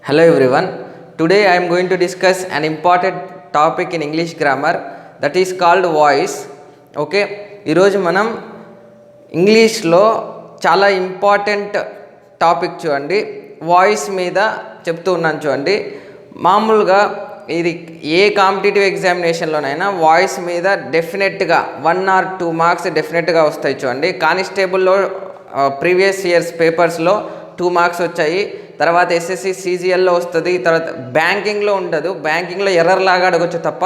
Hello everyone. Today I am going to discuss an important topic in English grammar that is called voice. Okay ఈరోజు మనం ఇంగ్లీష్లో చాలా important topic చూడండి, voice మీద చెప్తూ ఉన్నాను చూడండి. మామూలుగా ఇది ఏ కాంపిటేటివ్ ఎగ్జామినేషన్లోనైనా వాయిస్ మీద డెఫినెట్గా 1 or 2 మార్క్స్ డెఫినెట్గా వస్తాయి చూడండి. కానిస్టేబుల్లో ప్రీవియస్ ఇయర్స్ పేపర్స్లో 2 మార్క్స్ వచ్చాయి. తర్వాత ఎస్ఎస్సి సిజిఎల్లో వస్తుంది. తర్వాత బ్యాంకింగ్లో ఉండదు, బ్యాంకింగ్లో ఎర్రర్ లాగా అడగచ్చు తప్ప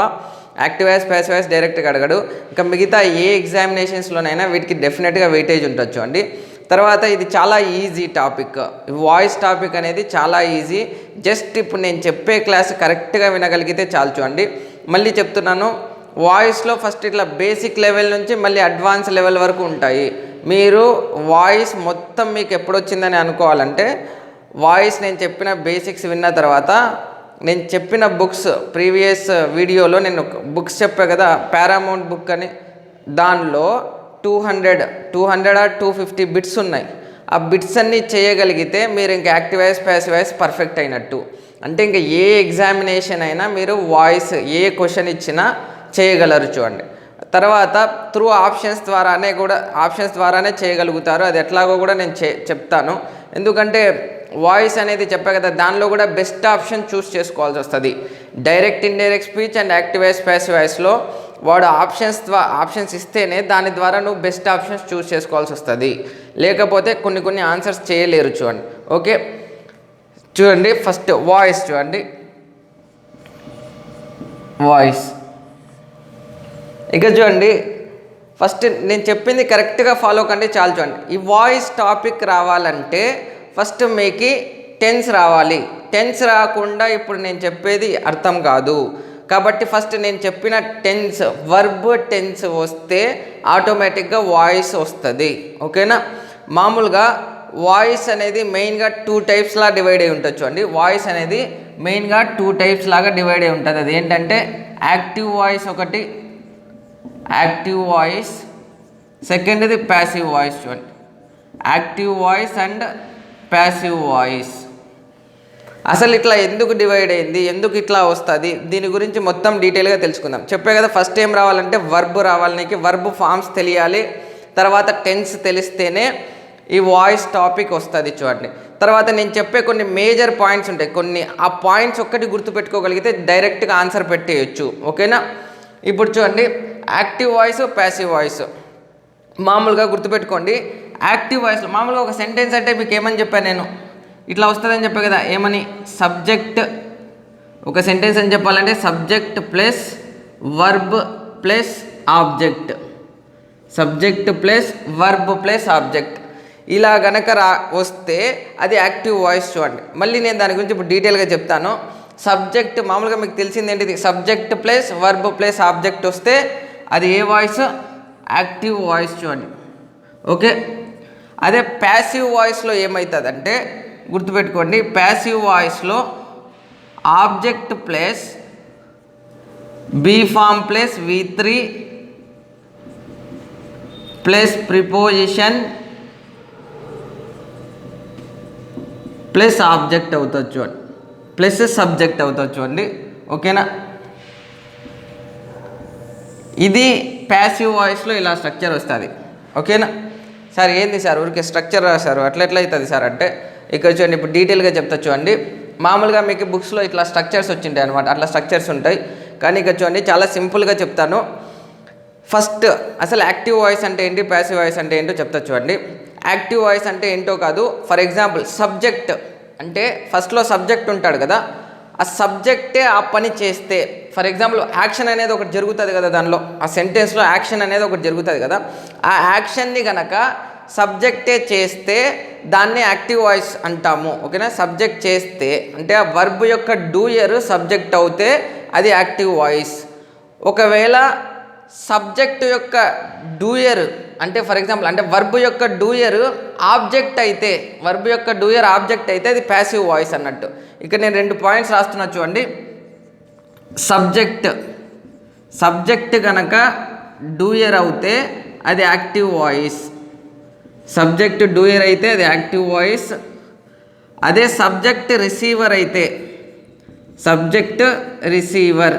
యాక్టివ్ వాయిస్ ప్యాసివ్ వాయిస్ డైరెక్ట్గా అడగడు. ఇంకా మిగతా ఏ ఎగ్జామినేషన్స్లోనైనా వీటికి డెఫినెట్గా వెయిటేజ్ ఉండొచ్చు అండి. తర్వాత ఇది చాలా ఈజీ టాపిక్, వాయిస్ టాపిక్ అనేది చాలా ఈజీ. జస్ట్ ఇప్పుడు నేను చెప్పే క్లాస్ కరెక్ట్గా వినగలిగితే చాలు చూడండి. మళ్ళీ చెప్తున్నాను, వాయిస్లో ఫస్ట్ ఇట్లా బేసిక్ లెవెల్ నుంచి మళ్ళీ అడ్వాన్స్ లెవెల్ వరకు ఉంటాయి. మీరు వాయిస్ మొత్తం మీకు ఎప్పుడొచ్చిందని అనుకోవాలంటే వాయిస్ నేను చెప్పిన బేసిక్స్ విన్న తర్వాత నేను చెప్పిన బుక్స్ ప్రీవియస్ వీడియోలో నేను బుక్స్ చెప్పా కదా, పారామౌంట్ బుక్ అని, దానిలో 200 or 250 బిట్స్ ఉన్నాయి. ఆ బిట్స్ అన్నీ చేయగలిగితే మీరు ఇంకా active voice passive voice perfect అయినట్టు. అంటే ఇంకా ఏ ఎగ్జామినేషన్ అయినా మీరు వాయిస్ ఏ క్వశ్చన్ ఇచ్చినా చేయగలరు చూడండి. తర్వాత త్రూ ఆప్షన్స్ ద్వారానే చేయగలుగుతారు. అది ఎట్లాగో కూడా నేను చెప్తాను. ఎందుకంటే వాయిస్ అనేది చెప్పా కదా, దానిలో కూడా బెస్ట్ ఆప్షన్ చూస్ చేసుకోవాల్సి వస్తుంది. Direct indirect speech and active voice passive వాయిస్లో వాడు ఆప్షన్స్ ఇస్తేనే దాని ద్వారా నువ్వు బెస్ట్ ఆప్షన్స్ చూస్ చేసుకోవాల్సి వస్తుంది. లేకపోతే కొన్ని ఆన్సర్స్ చేయలేరు చూడండి. ఓకే చూడండి, ఫస్ట్ వాయిస్ చూడండి. వాయిస్ ఇక చూడండి, ఫస్ట్ నేను చెప్పింది కరెక్ట్గా ఫాలో కండి చాలు చూడండి. ఈ వాయిస్ టాపిక్ రావాలంటే ఫస్ట్ మీకు టెన్స్ రావాలి. టెన్స్ రాకుండా ఇప్పుడు నేను చెప్పేది అర్థం కాదు. కాబట్టి ఫస్ట్ నేను చెప్పిన టెన్స్, వర్బ్ టెన్స్ వస్తే ఆటోమేటిక్గా వాయిస్ వస్తుంది. ఓకేనా? మామూలుగా వాయిస్ అనేది మెయిన్గా 2 టైప్స్లా డివైడ్ అయి ఉంటుంది చూడండి. వాయిస్ అనేది మెయిన్గా 2 టైప్స్ లాగా డివైడ్ అయి ఉంటుంది. అది ఏంటంటే యాక్టివ్ వాయిస్ ఒకటి, యాక్టివ్ వాయిస్, సెకండ్ది ప్యాసివ్ వాయిస్ చూడండి. Active voice and passive voice. అసలు ఇట్లా ఎందుకు డివైడ్ అయింది, ఎందుకు ఇట్లా వస్తుంది, దీని గురించి మొత్తం డీటెయిల్గా తెలుసుకుందాం. చెప్పే కదా, ఫస్ట్ ఏం రావాలంటే వర్బ్ రావాలి. నీకు వర్బ్ ఫామ్స్ తెలియాలి. తర్వాత టెన్స్ తెలిస్తేనే ఈ వాయిస్ టాపిక్ వస్తుంది చూడండి. తర్వాత నేను చెప్పే కొన్ని మేజర్ పాయింట్స్ ఉంటాయి, ఆ పాయింట్స్ ఒక్కటి గుర్తుపెట్టుకోగలిగితే డైరెక్ట్గా ఆన్సర్ పెట్టేయచ్చు. ఓకేనా? ఇప్పుడు చూడండి, యాక్టివ్ వాయిస్ ప్యాసివ్ వాయిస్ మామూలుగా గుర్తుపెట్టుకోండి. యాక్టివ్ వాయిస్లో మామూలుగా ఒక సెంటెన్స్ అంటే మీకు ఏమని చెప్పాను నేను, ఇట్లా వస్తుందని చెప్పా కదా, ఏమని, సబ్జెక్ట్, ఒక సెంటెన్స్ అని చెప్పాలంటే subject plus verb plus object, subject plus verb plus object, ఇలా గనక వస్తే అది యాక్టివ్ వాయిస్ చూడండి. మళ్ళీ నేను దాని గురించి ఇప్పుడు డీటెయిల్గా చెప్తాను. సబ్జెక్ట్ మామూలుగా మీకు తెలిసింది ఏంటిది, subject plus verb plus object వస్తే అది ఏ వాయిస్, యాక్టివ్ వాయిస్ చూడండి. ఓకే, అదే ప్యాసివ్ వాయిస్లో ఏమవుతుందంటే గుర్తుపెట్టుకోండి, ప్యాసివ్ వాయిస్లో object plus be form plus V3 plus preposition plus object అవుతుంది చూడండి, ప్లస్ సబ్జెక్ట్ అవుతుంది చూడండి. ఓకేనా? ఇది ప్యాసివ్ వాయిస్లో ఇలా స్ట్రక్చర్ వస్తుంది. ఓకేనా సార్? ఏంది సార్ ఊరికే స్ట్రక్చర్ రాశారు, అట్లా ఎట్లా అవుతుంది సార్ అంటే, ఇక్కడ చూడండి ఇప్పుడు డీటెయిల్గా చెప్తా చూడండి. మామూలుగా మీకు బుక్స్లో ఇట్లా స్ట్రక్చర్స్ వచ్చింటాయి అనమాట, అట్లా స్ట్రక్చర్స్ ఉంటాయి. కానీ ఇక్కడ చూడండి చాలా సింపుల్గా చెప్తాను. ఫస్ట్ అసలు యాక్టివ్ వాయిస్ అంటే ఏంటి, ప్యాసివ్ వాయిస్ అంటే ఏంటో చెప్తా చూడండి. యాక్టివ్ వాయిస్ అంటే ఏంటో కాదు, ఫర్ ఎగ్జాంపుల్ సబ్జెక్ట్ అంటే ఫస్ట్లో సబ్జెక్ట్ ఉంటాడు కదా, ఆ సబ్జెక్టే ఆ పని చేస్తే, ఫర్ ఎగ్జాంపుల్ యాక్షన్ అనేది ఒకటి జరుగుతుంది కదా, దానిలో ఆ సెంటెన్స్లో యాక్షన్ అనేది ఒకటి జరుగుతుంది కదా, ఆ యాక్షన్ని గనక సబ్జెక్టే చేస్తే దాన్ని యాక్టివ్ వాయిస్ అంటాము. ఓకేనా? సబ్జెక్ట్ చేస్తే అంటే ఆ వర్బ్ యొక్క డూయర్ సబ్జెక్ట్ అవుతే అది యాక్టివ్ వాయిస్. ఒకవేళ సబ్జెక్ట్ యొక్క డూయర్ అంటే ఫర్ ఎగ్జాంపుల్ అంటే వర్బ్ యొక్క డూయర్ ఆబ్జెక్ట్ అయితే, వర్బ్ యొక్క డూయర్ ఆబ్జెక్ట్ అయితే అది ప్యాసివ్ వాయిస్ అన్నట్టు. ఇక్కడ నేను 2 పాయింట్స్ రాస్తున్నా చూడండి. సబ్జెక్ట్ కనుక డూయర్ అవుతే అది యాక్టివ్ వాయిస్, సబ్జెక్ట్ డూయర్ అయితే అది యాక్టివ్ వాయిస్. అదే సబ్జెక్ట్ రిసీవర్ అయితే, సబ్జెక్ట్ రిసీవర్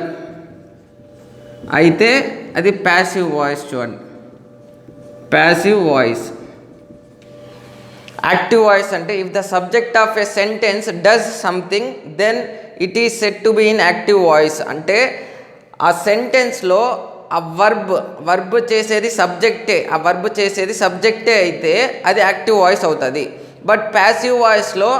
అయితే అది ప్యాసివ్ వాయిస్. చూడండి, ప్యాసివ్ వాయిస్. యాక్టివ్ వాయిస్ అంటే if the subject of a sentence does something then it is said to be in active voice. అంటే ఆ సెంటెన్స్లో ఆ వర్బ్ చేసేది సబ్జెక్టే, ఆ వర్బ్ చేసేది సబ్జెక్టే అయితే అది యాక్టివ్ వాయిస్ అవుతుంది. బట్ ప్యాసివ్ వాయిస్లో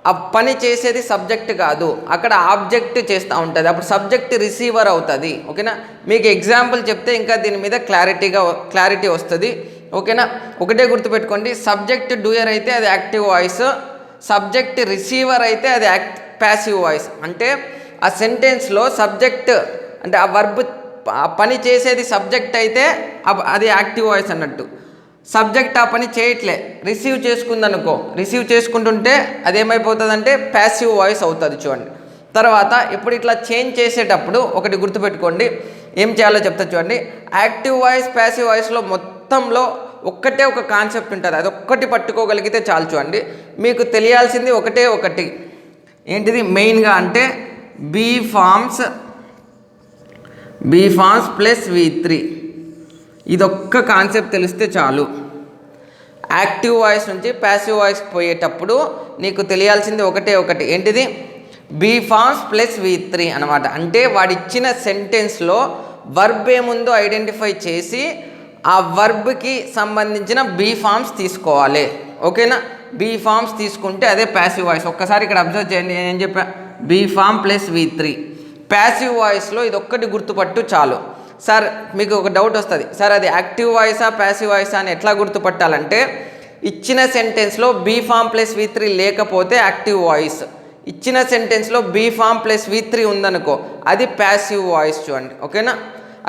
ఆ పని చేసేది సబ్జెక్ట్ కాదు, అక్కడ ఆబ్జెక్ట్ చేస్తూ ఉంటుంది, అప్పుడు సబ్జెక్ట్ రిసీవర్ అవుతుంది. ఓకేనా, మీకు ఎగ్జాంపుల్ చెప్తే ఇంకా దీని మీద క్లారిటీ వస్తుంది. ఓకేనా, ఒకటే గుర్తుపెట్టుకోండి, సబ్జెక్ట్ డూయర్ అయితే అది యాక్టివ్ వాయిస్, సబ్జెక్ట్ రిసీవర్ అయితే అది ప్యాసివ్ వాయిస్. అంటే ఆ సెంటెన్స్లో సబ్జెక్ట్ అంటే ఆ వర్బ్ పని చేసేది సబ్జెక్ట్ అయితే అది యాక్టివ్ వాయిస్ అన్నట్టు. సబ్జెక్ట్ ఆ పని చేయట్లే, రిసీవ్ చేసుకుందనుకో, రిసీవ్ చేసుకుంటుంటే అదేమైపోతుందంటే ప్యాసివ్ వాయిస్ అవుతుంది. చూడండి, తర్వాత ఇప్పుడు ఇట్లా చేంజ్ చేసేటప్పుడు ఒకటి గుర్తుపెట్టుకోండి, ఏం చేయాలో చెప్తా చూడండి. యాక్టివ్ వాయిస్ ప్యాసివ్ వాయిస్లో మొత్తంలో ఒక్కటే ఒక కాన్సెప్ట్ ఉంటుంది, అది ఒక్కటి పట్టుకోగలిగితే చాలు. చూడండి, మీకు తెలియాల్సింది ఒకటి ఏంటిది మెయిన్గా అంటే బీ ఫార్మ్స్ ప్లస్ V3, ఇదొక్క కాన్సెప్ట్ తెలిస్తే చాలు. యాక్టివ్ వాయిస్ నుంచి ప్యాసివ్ వాయిస్ పోయేటప్పుడు నీకు తెలియాల్సింది ఒకటి ఏంటిది బీ ఫార్మ్స్ ప్లస్ V3 అనమాట. అంటే వాడిచ్చిన సెంటెన్స్లో వర్బ్ ఏముందో ఐడెంటిఫై చేసి ఆ వర్బ్కి సంబంధించిన బీ ఫార్మ్స్ తీసుకోవాలి. ఓకేనా, బీ ఫార్మ్స్ తీసుకుంటే అదే ప్యాసివ్ వాయిస్. ఒక్కసారి ఇక్కడ అబ్జర్వ్ చేయండి, నేను ఏం చెప్పా, be form plus V3. Passive వాయిస్లో ఇది ఒక్కటి గుర్తుపట్టు చాలు. సార్ మీకు ఒక డౌట్ వస్తుంది, సార్ అది యాక్టివ్ వాయిసా ప్యాసివ్ వాయిసా అని ఎట్లా గుర్తుపట్టాలంటే, ఇచ్చిన సెంటెన్స్లో బీ ఫార్మ్ ప్లస్ V3 లేకపోతే యాక్టివ్ వాయిస్, ఇచ్చిన సెంటెన్స్లో బీ ఫార్మ్ ప్లస్ V3 ఉందనుకో అది ప్యాసివ్ వాయిస్. చూడండి, ఓకేనా,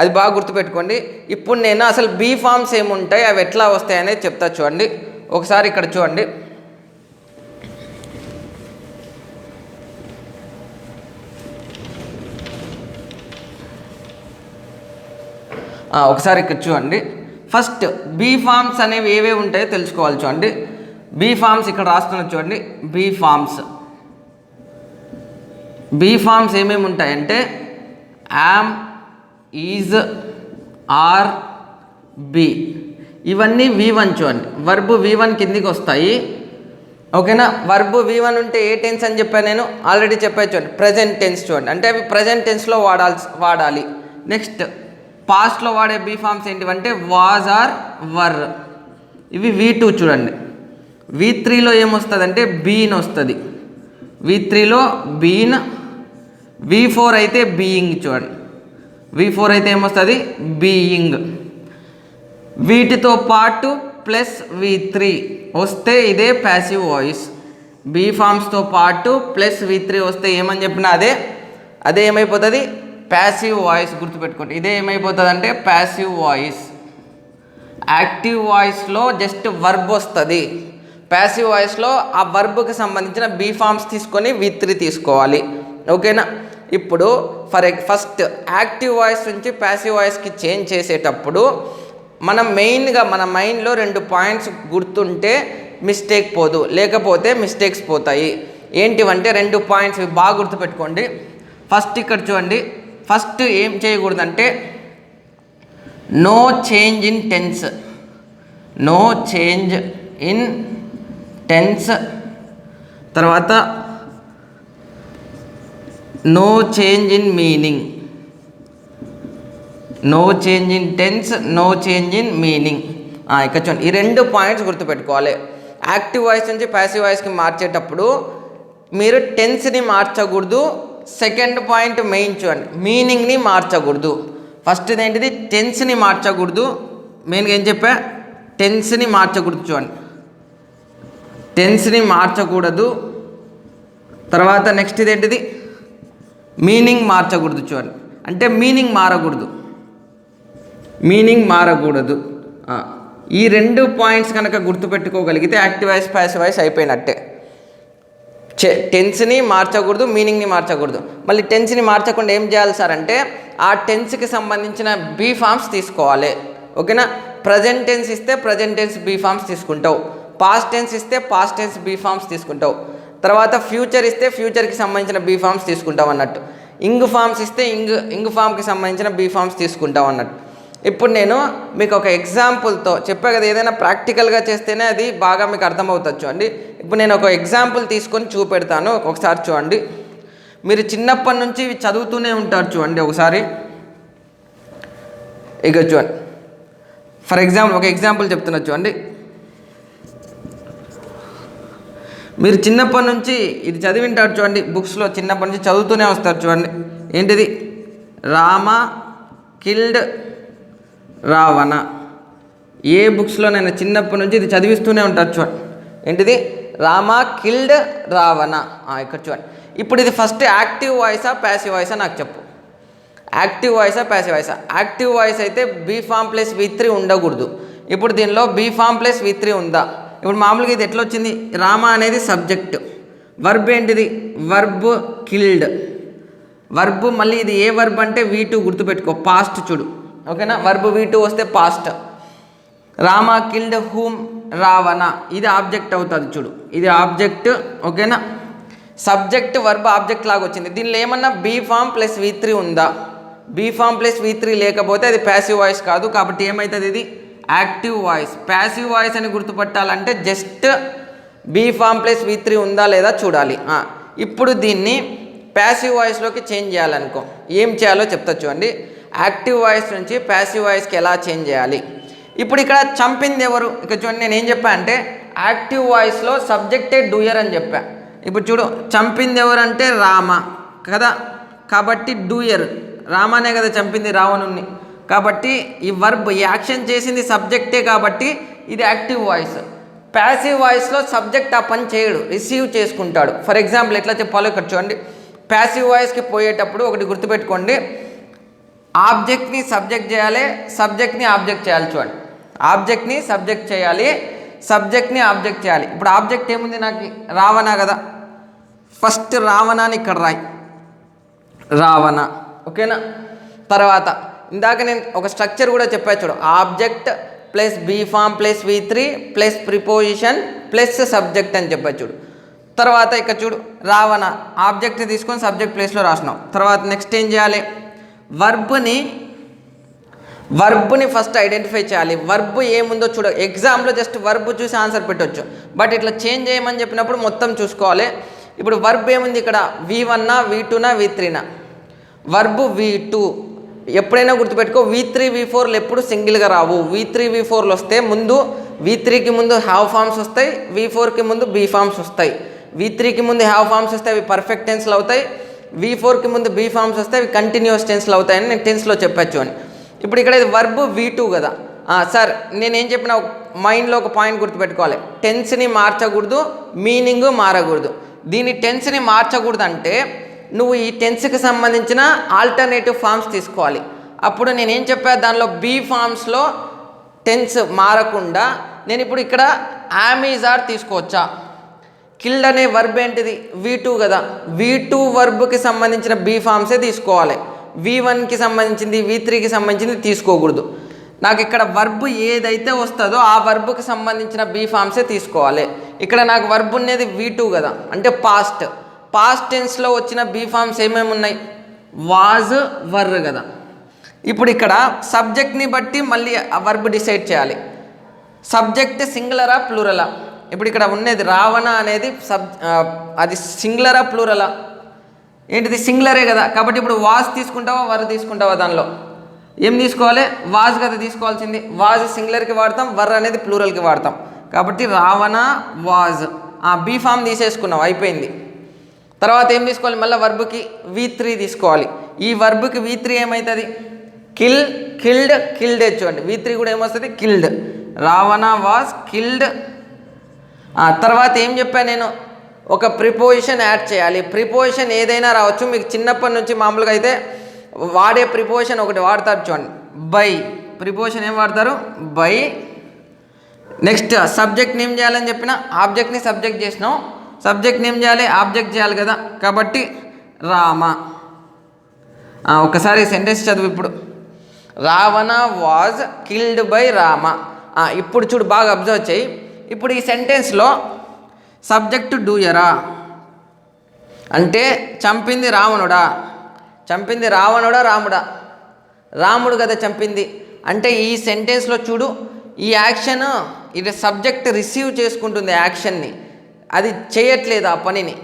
అది బాగా గుర్తుపెట్టుకోండి. ఇప్పుడు నేను అసలు బీ ఫార్మ్స్ ఏముంటాయి, అవి ఎట్లా వస్తాయి అనేది చెప్తా. చూడండి, ఒకసారి ఇక్కడ చూడండి, ఒకసారి ఇక్కడ చూడండి. ఫస్ట్ బీ ఫార్మ్స్ అనేవి ఏవేవి ఉంటాయో తెలుసుకోవాలి. చూడండి, బీ ఫార్మ్స్ ఇక్కడ రాస్తున్నా చూడండి. బీ ఫార్మ్స్ ఏమేమి ఉంటాయంటే యామ్, ఈజ్, ఆర్, బీ, ఇవన్నీ V1. చూడండి, వర్బ్ V1 కిందికి వస్తాయి. ఓకేనా, వర్బ్ V1 ఉంటే ఏ టెన్స్ అని చెప్పాను నేను ఆల్రెడీ చెప్పాను. చూడండి, ప్రజెంట్ టెన్స్. చూడండి, అంటే అవి ప్రజెంట్ టెన్స్లో వాడాలి. నెక్స్ట్ పాస్ట్లో వాడే బీ ఫార్మ్స్ ఏంటివంటే వాజ్, ఆర్, వర్, ఇవి V2. చూడండి, V3లో ఏమొస్తుందంటే బీన్ వస్తుంది, V3లో బీన్. V4 అయితే బీయింగ్. చూడండి, V4 అయితే ఏమొస్తుంది బీయింగ్. వీటితో పాటు ప్లస్ V3 వస్తే ఇదే ప్యాసివ్ వాయిస్. బీ ఫార్మ్స్తో పాటు ప్లస్ V3 వస్తే ఏమని చెప్పినా అదే ఏమైపోతుంది ప్యాసివ్ వాయిస్. గుర్తుపెట్టుకోండి, ఇదే ఏమైపోతుంది అంటే ప్యాసివ్ వాయిస్. యాక్టివ్ వాయిస్లో జస్ట్ వర్బ్ వస్తుంది, ప్యాసివ్ వాయిస్లో ఆ వర్బ్కి సంబంధించిన బీ ఫార్మ్స్ తీసుకొని V3 తీసుకోవాలి. ఓకేనా, ఇప్పుడు ఫస్ట్ యాక్టివ్ వాయిస్ నుంచి ప్యాసివ్ వాయిస్కి చేంజ్ చేసేటప్పుడు మనం మెయిన్గా మన మైండ్లో 2 పాయింట్స్ గుర్తుంటే మిస్టేక్ పోదు, లేకపోతే మిస్టేక్స్ పోతాయి. ఏంటివంటే 2 పాయింట్స్ బాగా గుర్తుపెట్టుకోండి. ఫస్ట్ ఇక్కడ చూడండి, ఫస్ట్ ఏం చేయకూడదంటే no change in tense, no change in tense. తర్వాత no change in meaning, no change in tense, no change in meaning. ఇక్కడ చూడండి, ఈ 2 పాయింట్స్ గుర్తుపెట్టుకోవాలి. యాక్టివ్ వాయిస్ నుంచి ప్యాసివ్ వాయిస్కి మార్చేటప్పుడు మీరు టెన్స్ని మార్చకూడదు. సెకండ్ పాయింట్ మెయిన్ చూడండి, మీనింగ్ని మార్చకూడదు. ఫస్ట్ ఏంటిది టెన్స్ని మార్చకూడదు, మెయిన్గా ఏం చెప్పా టెన్స్ని మార్చకూడదు. చూడండి, టెన్స్ని మార్చకూడదు. తర్వాత నెక్స్ట్ ఇదేంటిది మీనింగ్ మార్చకూడదు. చూడండి, అంటే మీనింగ్ మారకూడదు. ఈ 2 పాయింట్స్ కనుక గుర్తుపెట్టుకోగలిగితే యాక్టివ్ వాయిస్ ప్యాసివ్ వాయిస్ అయిపోయినట్టే. టెన్స్ని మార్చకూడదు, మీనింగ్ని మార్చకూడదు. మళ్ళీ టెన్స్ని మార్చకుండా ఏం చేయాలి సార్ అంటే ఆ టెన్స్కి సంబంధించిన బీ ఫార్మ్స్ తీసుకోవాలి. ఓకేనా, ప్రజెంట్ టెన్స్ ఇస్తే ప్రజెంట్ టెన్స్ బీ ఫార్మ్స్ తీసుకుంటావు, పాస్ట్ టెన్స్ ఇస్తే పాస్ట్ టెన్స్ బీ ఫార్మ్స్ తీసుకుంటావు. తర్వాత ఫ్యూచర్ ఇస్తే ఫ్యూచర్కి సంబంధించిన బీ ఫామ్స్ తీసుకుంటాం అన్నట్టు. ఇంగ్ ఫామ్స్ ఇస్తే ఇంగ్ ఫామ్కి సంబంధించిన బీ ఫామ్స్ తీసుకుంటాం అన్నట్టు. ఇప్పుడు నేను మీకు ఒక ఎగ్జాంపుల్తో చెప్పా కదా, ఏదైనా ప్రాక్టికల్గా చేస్తేనే అది బాగా మీకు అర్థమవుతుంది. చూడండి, ఇప్పుడు నేను ఒక ఎగ్జాంపుల్ తీసుకొని చూపెడతాను, ఒకసారి చూడండి. మీరు చిన్నప్పటి నుంచి ఇవి చదువుతూనే ఉంటారు. చూడండి ఒకసారి, ఇక చూడండి, ఫర్ ఎగ్జాంపుల్ ఒక ఎగ్జాంపుల్ చెప్తున్నా చూడండి. మీరు చిన్నప్పటి నుంచి ఇది చదివింటారు చూడండి, బుక్స్లో చిన్నప్పటి నుంచి చదువుతూనే వస్తారు. చూడండి, ఏంటిది? రామ కిల్డ్ రావణ. ఏ బుక్స్లో నేను చిన్నప్పటి నుంచి ఇది చదివిస్తూనే ఉంటారు. చూడండి, ఏంటిది? రామ కిల్డ్ రావణ. ఇక్కడ చూడండి. ఇప్పుడు ఇది ఫస్ట్ యాక్టివ్ వాయిసా ప్యాసివ్ వాయిసా నాకు చెప్పు. యాక్టివ్ వాయిసా ప్యాసివ్ వాయిసా? యాక్టివ్ వాయిస్ అయితే బీ ఫామ్ ప్లస్ V3 ఉండకూడదు. ఇప్పుడు దీనిలో బీ ఫామ్ ప్లస్ V3 ఉందా? ఇప్పుడు మామూలుగా ఇది ఎట్లా వచ్చింది? రామ అనేది సబ్జెక్ట్, వర్బ్ ఏంటిది? Verb killed. వర్బ్ మళ్ళీ ఇది ఏ వర్బ్ అంటే V2, గుర్తుపెట్టుకో, పాస్ట్. చూడు, ఓకేనా? వర్బ్ V2 వస్తే past. Rama killed whom Ravana, ఇది ఆబ్జెక్ట్ అవుతుంది. చూడు, ఇది ఆబ్జెక్ట్, ఓకేనా? సబ్జెక్ట్ వర్బ్ ఆబ్జెక్ట్ లాగా వచ్చింది. దీనిలో ఏమన్నా బీ ఫామ్ ప్లస్ V3 ఉందా? బీ ఫామ్ ప్లస్ V3 లేకపోతే అది ప్యాసివ్ వాయిస్ కాదు. కాబట్టి ఏమవుతుంది? ఇది యాక్టివ్ వాయిస్. ప్యాసివ్ వాయిస్ అని గుర్తుపట్టాలంటే just be form plus V3 ఉందా లేదా చూడాలి. ఇప్పుడు దీన్ని ప్యాసివ్ వాయిస్లోకి చేంజ్ చేయాలనుకో, ఏం చేయాలో చెప్తా చూడండి. యాక్టివ్ వాయిస్ నుంచి ప్యాసివ్ వాయిస్కి ఎలా చేంజ్ చేయాలి? ఇప్పుడు ఇక్కడ చంపింది ఎవరు? ఇక్కడ చూడండి, నేను ఏం చెప్పా అంటే యాక్టివ్ వాయిస్లో సబ్జెక్టే డూయర్ అని చెప్పా. ఇప్పుడు చూడు, చంపింది ఎవరంటే రామ కదా, కాబట్టి డూయర్ రామనే కదా చంపింది రావణుణ్ణి. కాబట్టి ఈ వర్బ్, ఈ యాక్షన్ చేసింది సబ్జెక్టే, కాబట్టి ఇది యాక్టివ్ వాయిస్. ప్యాసివ్ వాయిస్లో సబ్జెక్ట్ ఆ పని చేయడు, రిసీవ్ చేసుకుంటాడు. ఫర్ ఎగ్జాంపుల్ ఎట్లా చెప్పాలో ఇక్కడ చూడండి. ప్యాసివ్ వాయిస్కి పోయేటప్పుడు ఒకటి గుర్తుపెట్టుకోండి, ఆబ్జెక్ట్ని సబ్జెక్ట్ చేయాలి, సబ్జెక్ట్ని ఆబ్జెక్ట్ చేయాలి. చూడండి, ఆబ్జెక్ట్ని సబ్జెక్ట్ చేయాలి, సబ్జెక్ట్ని ఆబ్జెక్ట్ చేయాలి. ఇప్పుడు ఆబ్జెక్ట్ ఏముంది? నాకు రావణ కదా. ఫస్ట్ రావణని ఇక్కడ రాయి, రావణ, ఓకేనా? తర్వాత ఇందాక నేను ఒక స్ట్రక్చర్ కూడా చెప్పా చూడు, object plus be form plus V3 plus preposition plus subject అని చెప్పా చూడు. తర్వాత ఇక్కడ చూడు, రావణ ఆబ్జెక్ట్ని తీసుకొని సబ్జెక్ట్ ప్లేస్లో రాసినాం. తర్వాత నెక్స్ట్ ఏం చేయాలి? వర్బ్ని ఫస్ట్ ఐడెంటిఫై చేయాలి. వర్బ్ ఏముందో చూడ. ఎగ్జామ్లో జస్ట్ వర్బ్ చూసి ఆన్సర్ పెట్టవచ్చు, బట్ ఇట్లా చేంజ్ చేయమని చెప్పినప్పుడు మొత్తం చూసుకోవాలి. ఇప్పుడు వర్బ్ ఏముంది ఇక్కడ? V1 V2 V3? Verb V2. ఎప్పుడైనా గుర్తుపెట్టుకో, V3 V4లు ఎప్పుడు సింగిల్గా రావు. V3 V4లు వస్తే ముందు V3కి ముందు హ్యావ్ ఫామ్స్ వస్తాయి, V4కి ముందు బీ ఫామ్స్ వస్తాయి. V3కి ముందు హ్యావ్ ఫామ్స్ వస్తే అవి పర్ఫెక్ట్ టెన్స్లు అవుతాయి, V4కి ముందు బీ ఫామ్స్ వస్తే అవి కంటిన్యూస్ టెన్స్లు అవుతాయని నేను టెన్స్లో చెప్పచ్చు అని. ఇప్పుడు ఇక్కడ ఇది వర్బ్ V2 కదా. సార్ నేనేం చెప్పిన మైండ్లో ఒక పాయింట్ గుర్తుపెట్టుకోవాలి, టెన్స్ని మార్చకూడదు, మీనింగ్ మారకూడదు. దీని టెన్స్ని మార్చకూడదు అంటే నువ్వు ఈ టెన్స్కి సంబంధించిన ఆల్టర్నేటివ్ ఫామ్స్ తీసుకోవాలి. అప్పుడు నేనేం చెప్పా, దానిలో బీ ఫామ్స్లో టెన్స్ మారకుండా నేను ఇప్పుడు ఇక్కడ యామ్ ఈజ్ ఆర్ తీసుకోవచ్చా? కిల్డ్ అనే వర్బ్ ఏంటిది? V2 కదా. V2 వర్బ్కి సంబంధించిన బీ ఫామ్సే తీసుకోవాలి. V1కి సంబంధించింది, V3కి సంబంధించింది తీసుకోకూడదు. నాకు ఇక్కడ వర్బ్ ఏదైతే వస్తుందో ఆ వర్బ్కి సంబంధించిన బీ ఫామ్సే తీసుకోవాలి. ఇక్కడ నాకు వర్బ్ ఉన్నది V2 కదా, అంటే పాస్ట్ టెన్స్లో వచ్చిన బీ ఫామ్స్ ఏమేమి ఉన్నాయి? వాజ్, వర్ కదా. ఇప్పుడు ఇక్కడ సబ్జెక్ట్ని బట్టి మళ్ళీ ఆ వర్బ్ డిసైడ్ చేయాలి. సబ్జెక్ట్ సింగులరా ప్లూరలా? ఇప్పుడు ఇక్కడ ఉన్నది రావణ అనేది అది సింగులరా ప్లూరలా? ఏంటిది? సింగులరే కదా. కాబట్టి ఇప్పుడు వాజ్ తీసుకుంటావా వర్ తీసుకుంటావా? దానిలో ఏం తీసుకోవాలి? వాజ్ కదా తీసుకోవాల్సింది. వాజ్ సింగులర్కి వాడతాం, వర్ అనేది ప్లూరల్కి వాడతాం. కాబట్టి రావణ వాజ్, బీ ఫామ్ తీసేసుకున్నాం, అయిపోయింది. తర్వాత ఏం తీసుకోవాలి? మళ్ళీ వర్బ్కి V3 తీసుకోవాలి. ఈ వర్బ్కి V3 ఏమవుతుంది? కిల్డ్ చూడండి. V3 కూడా ఏమొస్తుంది? కిల్డ్. Ravana was killed. తర్వాత ఏం చెప్పాను నేను? ఒక ప్రిపోజిషన్ యాడ్ చేయాలి. ప్రిపోజిషన్ ఏదైనా రావచ్చు. మీకు చిన్నప్పటి నుంచి మామూలుగా అయితే వాడే ప్రిపోజిషన్ ఒకటి వాడతారు చూడండి, బై. ప్రిపోజిషన్ ఏం వాడతారు? బై. నెక్స్ట్ సబ్జెక్ట్ని ఏం చేయాలని చెప్పిన? ఆబ్జెక్ట్ని సబ్జెక్ట్ చేసినాం, సబ్జెక్ట్ని ఏం చేయాలి? ఆబ్జెక్ట్ చేయాలి కదా. కాబట్టి రామ. ఒకసారి సెంటెన్స్ చదువు ఇప్పుడు. Ravana was killed by Rama. ఇప్పుడు చూడు, బాగా అబ్జర్వ్ చేయి. ఇప్పుడు ఈ సెంటెన్స్లో సబ్జెక్టు డూయరా? అంటే చంపింది రావణుడా, చంపింది రావణుడా రాముడా? రాముడు కదా చంపింది. అంటే ఈ సెంటెన్స్లో చూడు, ఈ యాక్షన్ ఇది సబ్జెక్ట్ రిసీవ్ చేసుకుంటుంది యాక్షన్ని, అది చేయట్లేదు ఆ పనిని.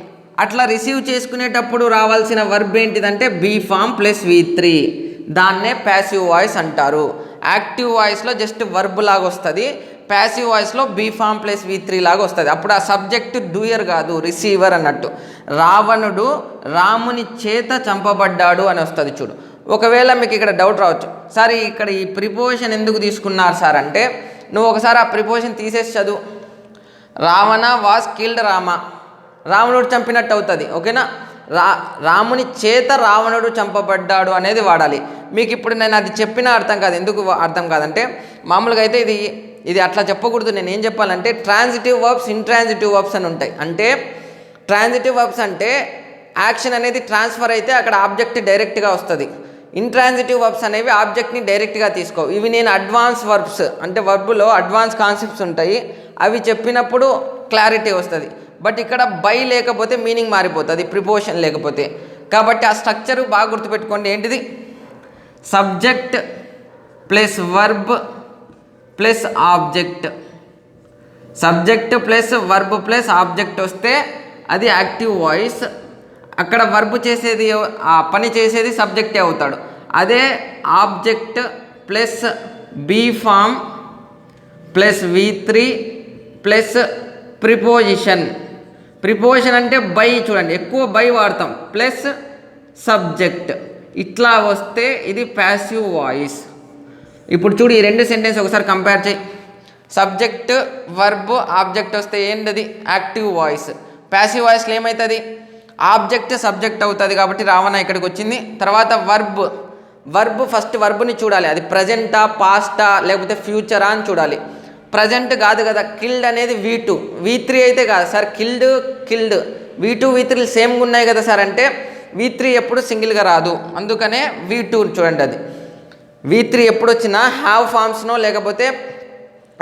అట్లా రిసీవ్ చేసుకునేటప్పుడు రావాల్సిన వర్బ్ ఏంటిదంటే బీ ఫామ్ ప్లస్ V3, దాన్నే ప్యాసివ్ వాయిస్ అంటారు. యాక్టివ్ వాయిస్లో జస్ట్ వర్బ్ లాగా వస్తుంది, ప్యాసివ్ వాయిస్లో బీ ఫామ్ ప్లస్ V3 లాగా వస్తుంది. అప్పుడు ఆ సబ్జెక్ట్ డూయర్ కాదు, రిసీవర్ అన్నట్టు. రావణుడు రాముని చేత చంపబడ్డాడు అని వస్తుంది చూడు. ఒకవేళ మీకు ఇక్కడ డౌట్ రావచ్చు, సార్ ఇక్కడ ఈ ప్రిపోజిషన్ ఎందుకు తీసుకున్నారు సార్ అంటే, నువ్వు ఒకసారి ఆ ప్రిపోజిషన్ తీసేసి చదువు. రావణ వాస్ కిల్డ్ రామ, రావణుడు చంపినట్టు అవుతుంది. ఓకేనా? రాముని చేత రావణుడు చంపబడ్డాడు అనేది వాడాలి. మీకు ఇప్పుడు నేను అది చెప్పినా అర్థం కాదు. ఎందుకు అర్థం కాదంటే, మామూలుగా అయితే ఇది అట్లా చెప్పకూడదు. నేను ఏం చెప్పాలంటే ట్రాన్సిటివ్ వర్బ్స్, ఇంట్రాన్సిటివ్ వర్బ్స్ అని ఉంటాయి. అంటే ట్రాన్సిటివ్ వర్బ్స్ అంటే యాక్షన్ అనేది ట్రాన్స్ఫర్ అయితే అక్కడ ఆబ్జెక్ట్ డైరెక్ట్గా వస్తుంది. ఇంట్రాన్సిటివ్ వర్బ్స్ అనేవి ఆబ్జెక్ట్ని డైరెక్ట్గా తీసుకోవు. ఇవి నేను అడ్వాన్స్ వర్బ్స్ అంటే వర్బ్లో అడ్వాన్స్ కాన్సెప్ట్స్ ఉంటాయి, అవి చెప్పినప్పుడు క్లారిటీ వస్తుంది. బట్ ఇక్కడ బై లేకపోతే మీనింగ్ మారిపోతుంది, ప్రిపోజిషన్ లేకపోతే. కాబట్టి ఆ స్ట్రక్చరు బాగా గుర్తుపెట్టుకోండి. ఏంటిది? Subject plus verb plus object, subject plus verb plus object వస్తే అది యాక్టివ్ వాయిస్. అక్కడ వర్బ్ చేసేది, ఆ పని చేసేది సబ్జెక్టే అవుతాడు. అదే object plus be form plus V3 plus preposition. Preposition అంటే బై, చూడండి ఎక్కువ బై వాడతాం, ప్లస్ సబ్జెక్ట్, ఇట్లా వస్తే ఇది ప్యాసివ్ వాయిస్. ఇప్పుడు చూడు ఈ రెండు సెంటెన్స్ ఒకసారి కంపేర్ చేయి. సబ్జెక్ట్ వర్బ్ ఆబ్జెక్ట్ వస్తే ఏంటది? Active voice. ప్యాసివ్ వాయిస్లో ఏమవుతుంది? ఆబ్జెక్ట్ సబ్జెక్ట్ అవుతుంది. కాబట్టి రావణ ఇక్కడికి వచ్చింది. తర్వాత వర్బ్ ఫస్ట్ వర్బ్ని చూడాలి, అది ప్రజెంటా పాస్టా లేకపోతే ఫ్యూచరా అని చూడాలి. ప్రజెంట్ కాదు కదా, కిల్డ్ అనేది V2, V3 అయితే కాదు సార్. కిల్డ్ V2 V3 సేమ్గా ఉన్నాయి కదా సార్ అంటే V3 ఎప్పుడు సింగిల్గా రాదు, అందుకనే V2 చూడండి. అది V3 ఎప్పుడు వచ్చినా హ్యావ్ ఫామ్స్నో లేకపోతే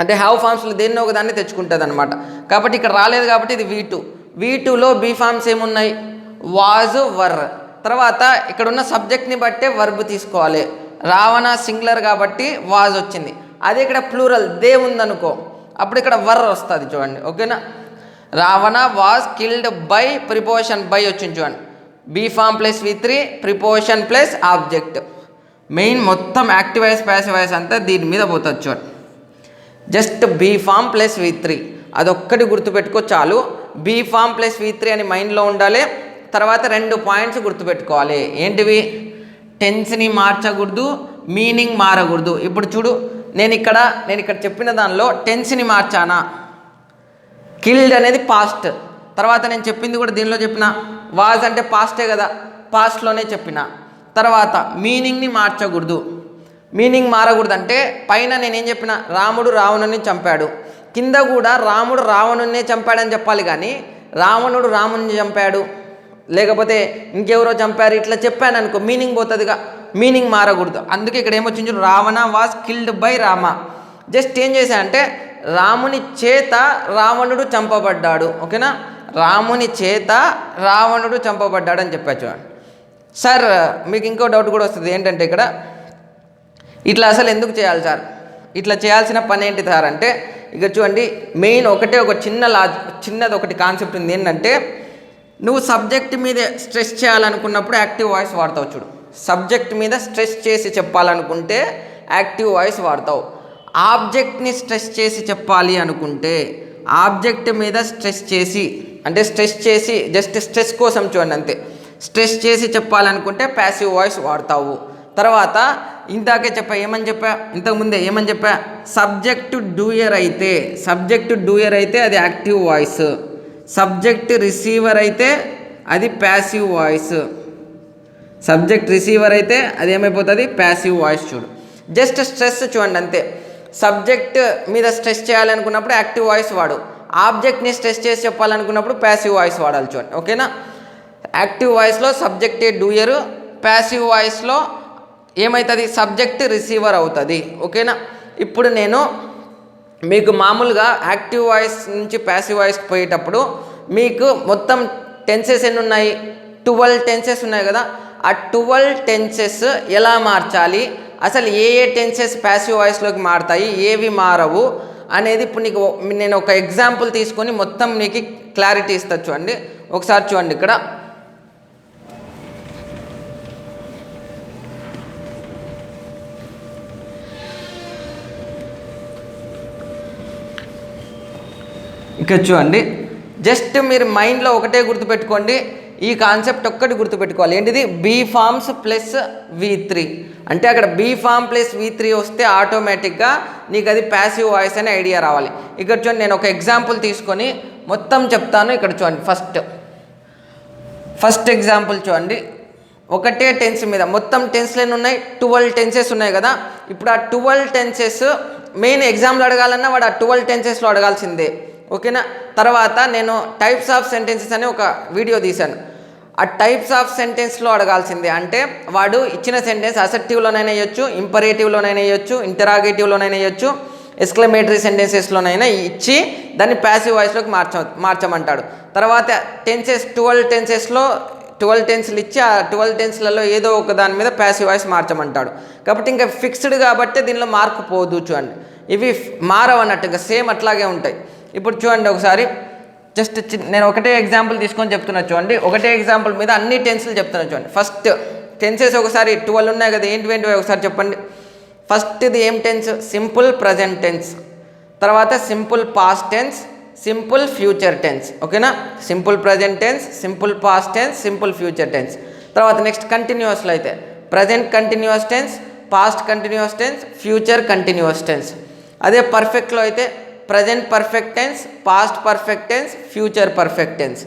అంటే హ్యావ్ ఫామ్స్లో దేన్నో ఒక దాన్ని తెచ్చుకుంటుంది అనమాట. కాబట్టి ఇక్కడ రాలేదు కాబట్టి ఇది V2లో బీ ఫామ్స్ ఏమున్నాయి? వాజ్, వర్. తర్వాత ఇక్కడ ఉన్న సబ్జెక్ట్ని బట్టే వర్బ్ తీసుకోవాలి. రావణ సింగులర్ కాబట్టి వాజ్ వచ్చింది. అదే ఇక్కడ ప్లూరల్ దే ఉందనుకో, అప్పుడు ఇక్కడ వర్ వస్తుంది చూడండి. ఓకేనా? Ravana was killed by, preposition by వచ్చింది చూడండి. Be form plus V3 preposition plus object. Main మొత్తం యాక్టివ్ వాయిస్ ప్యాసివ్ వాయిస్ అంతా దీని మీద పోతుంది చూడండి. Just be form plus V3 అదొక్కటి గుర్తుపెట్టుకో చాలు. బీ ఫామ్ ప్లస్ V3 అని మైండ్లో ఉండాలి. తర్వాత 2 పాయింట్స్ గుర్తుపెట్టుకోవాలి. ఏంటివి? టెన్స్ని మార్చకూడదు, మీనింగ్ మారకూడదు. ఇప్పుడు చూడు, నేను ఇక్కడ చెప్పిన దానిలో టెన్స్ని మార్చానా? కిల్డ్ అనేది పాస్ట్. తర్వాత నేను చెప్పింది కూడా దీనిలో చెప్పిన, వాజ్ అంటే పాస్టే కదా, పాస్ట్లోనే చెప్పిన. తర్వాత మీనింగ్ని మార్చకూడదు. మీనింగ్ మారకూడదు అంటే పైన నేనేం చెప్పిన? రాముడు రావణుని చంపాడు. కింద కూడా రాముడు రావణున్నే చంపాడని చెప్పాలి, కానీ రావణుడు రాముని చంపాడు లేకపోతే ఇంకెవరో చంపారు ఇట్లా చెప్పాను అనుకో, మీనింగ్ పోతుందిగా. మీనింగ్ మారకూడదు. అందుకే ఇక్కడ ఏమొచ్చింది? Ravana was killed by Rama. Just ఏం చేశా అంటే రాముని చేత రావణుడు చంపబడ్డాడు. ఓకేనా? రాముని చేత రావణుడు చంపబడ్డాడు అని చెప్పచ్చు. సార్ మీకు ఇంకో డౌట్ కూడా వస్తుంది. ఏంటంటే ఇక్కడ ఇట్లా అసలు ఎందుకు చేయాలి సార్? ఇట్లా చేయాల్సిన పని ఏంటి సార్ అంటే, ఇక చూడండి మెయిన్ ఒక చిన్నది ఒకటి కాన్సెప్ట్ ఉంది. ఏంటంటే నువ్వు సబ్జెక్ట్ మీద స్ట్రెస్ చేయాలనుకున్నప్పుడు యాక్టివ్ వాయిస్ వాడతావు చూడు. సబ్జెక్ట్ మీద స్ట్రెస్ చేసి చెప్పాలనుకుంటే యాక్టివ్ వాయిస్ వాడతావు. ఆబ్జెక్ట్ని స్ట్రెస్ చేసి చెప్పాలి అనుకుంటే ఆబ్జెక్ట్ మీద స్ట్రెస్ చేసి, అంటే స్ట్రెస్ చేసి జస్ట్ స్ట్రెస్ కోసం చూడండి అంతే, స్ట్రెస్ చేసి చెప్పాలనుకుంటే ప్యాసివ్ వాయిస్ వాడతావు. తర్వాత ఇంతకుముందే ఏమని చెప్పా? సబ్జెక్టు డూయర్ అయితే అది యాక్టివ్ వాయిస్, సబ్జెక్ట్ రిసీవర్ అయితే అది ప్యాసివ్ వాయిస్. సబ్జెక్ట్ రిసీవర్ అయితే అది ఏమైపోతుంది? Passive voice. చూడు జస్ట్ స్ట్రెస్ చూడండి అంతే. సబ్జెక్ట్ మీద స్ట్రెస్ చేయాలనుకున్నప్పుడు యాక్టివ్ వాయిస్ వాడు, ఆబ్జెక్ట్ని స్ట్రెస్ చేసి చెప్పాలనుకున్నప్పుడు ప్యాసివ్ వాయిస్ వాడాలి చూడండి. ఓకేనా? యాక్టివ్ వాయిస్లో సబ్జెక్టే డూయరు, ప్యాసివ్ వాయిస్లో ఏమవుతుంది? సబ్జెక్ట్ రిసీవర్ అవుతుంది. ఓకేనా? ఇప్పుడు నేను మీకు మామూలుగా యాక్టివ్ వాయిస్ నుంచి ప్యాసివ్ వాయిస్కి పోయేటప్పుడు మీకు మొత్తం టెన్సెస్ ఎన్ని ఉన్నాయి, 12 టెన్సెస్ ఉన్నాయి కదా. ఆ 12 టెన్సెస్ ఎలా మార్చాలి, అసలు ఏ టెన్సెస్ ప్యాసివ్ వాయిస్లోకి మారుతాయి, ఏవి మారవు అనేది ఇప్పుడు నీకు నేను ఒక ఎగ్జాంపుల్ తీసుకొని మొత్తం నీకు క్లారిటీ ఇస్తా. చూడండి ఒకసారి చూడండి ఇక్కడ. ఇక్కడ చూడండి, జస్ట్ మీరు మైండ్లో ఒకటే గుర్తుపెట్టుకోండి, ఈ కాన్సెప్ట్ ఒక్కటి గుర్తుపెట్టుకోవాలి. ఏంటిది, బీ ఫార్మ్స్ ప్లస్ V3. అంటే అక్కడ బీ ఫార్మ్ ప్లస్ V3 వస్తే ఆటోమేటిక్గా నీకు అది ప్యాసివ్ వాయిస్ అనే ఐడియా రావాలి. ఇక్కడ చూడండి, నేను ఒక ఎగ్జాంపుల్ తీసుకొని మొత్తం చెప్తాను. ఇక్కడ చూడండి, ఫస్ట్ ఎగ్జాంపుల్ చూడండి. ఒకటే టెన్స్ మీద మొత్తం టెన్స్లు ఎన్ని ఉన్నాయి, 12 టెన్సెస్ ఉన్నాయి కదా. ఇప్పుడు ఆ 12 టెన్సెస్ మెయిన్ ఎగ్జామ్లో అడగాలన్నా వాడు ఆ 12 టెన్సెస్లో అడగాల్సిందే. ఓకేనా. తర్వాత నేను టైప్స్ ఆఫ్ సెంటెన్సెస్ అని ఒక వీడియో తీశాను. ఆ టైప్స్ ఆఫ్ సెంటెన్స్లో అడగాల్సిందే. అంటే వాడు ఇచ్చిన సెంటెన్స్ అసెప్టివ్లోనైనా వేయచ్చు, ఇంపరేటివ్లోనైనా వేయచ్చు, ఇంటరాగేటివ్లోనైనా వేయచ్చు, ఎక్స్క్లమేటరీ సెంటెన్సెస్లోనైనా ఇచ్చి దాన్ని ప్యాసివ్ వాయిస్లోకి మార్చమంటాడు. తర్వాత టెన్సెస్ 12 టెన్సెస్లో 12 టెన్స్లు ఇచ్చి ఆ 12 టెన్స్లలో ఏదో ఒక దాని మీద ప్యాసివ్ వాయిస్ మార్చమంటాడు. కాబట్టి ఇంకా ఫిక్స్డ్ కాబట్టి దీనిలో మార్కు పోదు. చూడండి, ఇవి మారవన్నట్టుగా సేమ్ అట్లాగే ఉంటాయి. ఇప్పుడు చూడండి ఒకసారి, జస్ట్ నేను ఒకటే ఎగ్జాంపుల్ తీసుకొని చెప్తున్నా. చూడండి, ఒకటే ఎగ్జాంపుల్ మీద అన్ని టెన్స్లు చెప్తున్నా. చూడండి, ఫస్ట్ టెన్సెస్ ఒకసారి 12 ఉన్నాయి కదా, ఏంటివి ఒకసారి చెప్పండి. ఫస్ట్ ఇది ఏం టెన్స్, సింపుల్ ప్రజెంట్ టెన్స్. తర్వాత simple past tense, simple future tense. ఓకేనా, simple present tense, simple past tense, simple future tense. తర్వాత నెక్స్ట్ కంటిన్యూస్లో అయితే present continuous tense, past continuous tense, future continuous tense. అదే పర్ఫెక్ట్లో అయితే present perfect tense, past perfect tense, future perfect tense.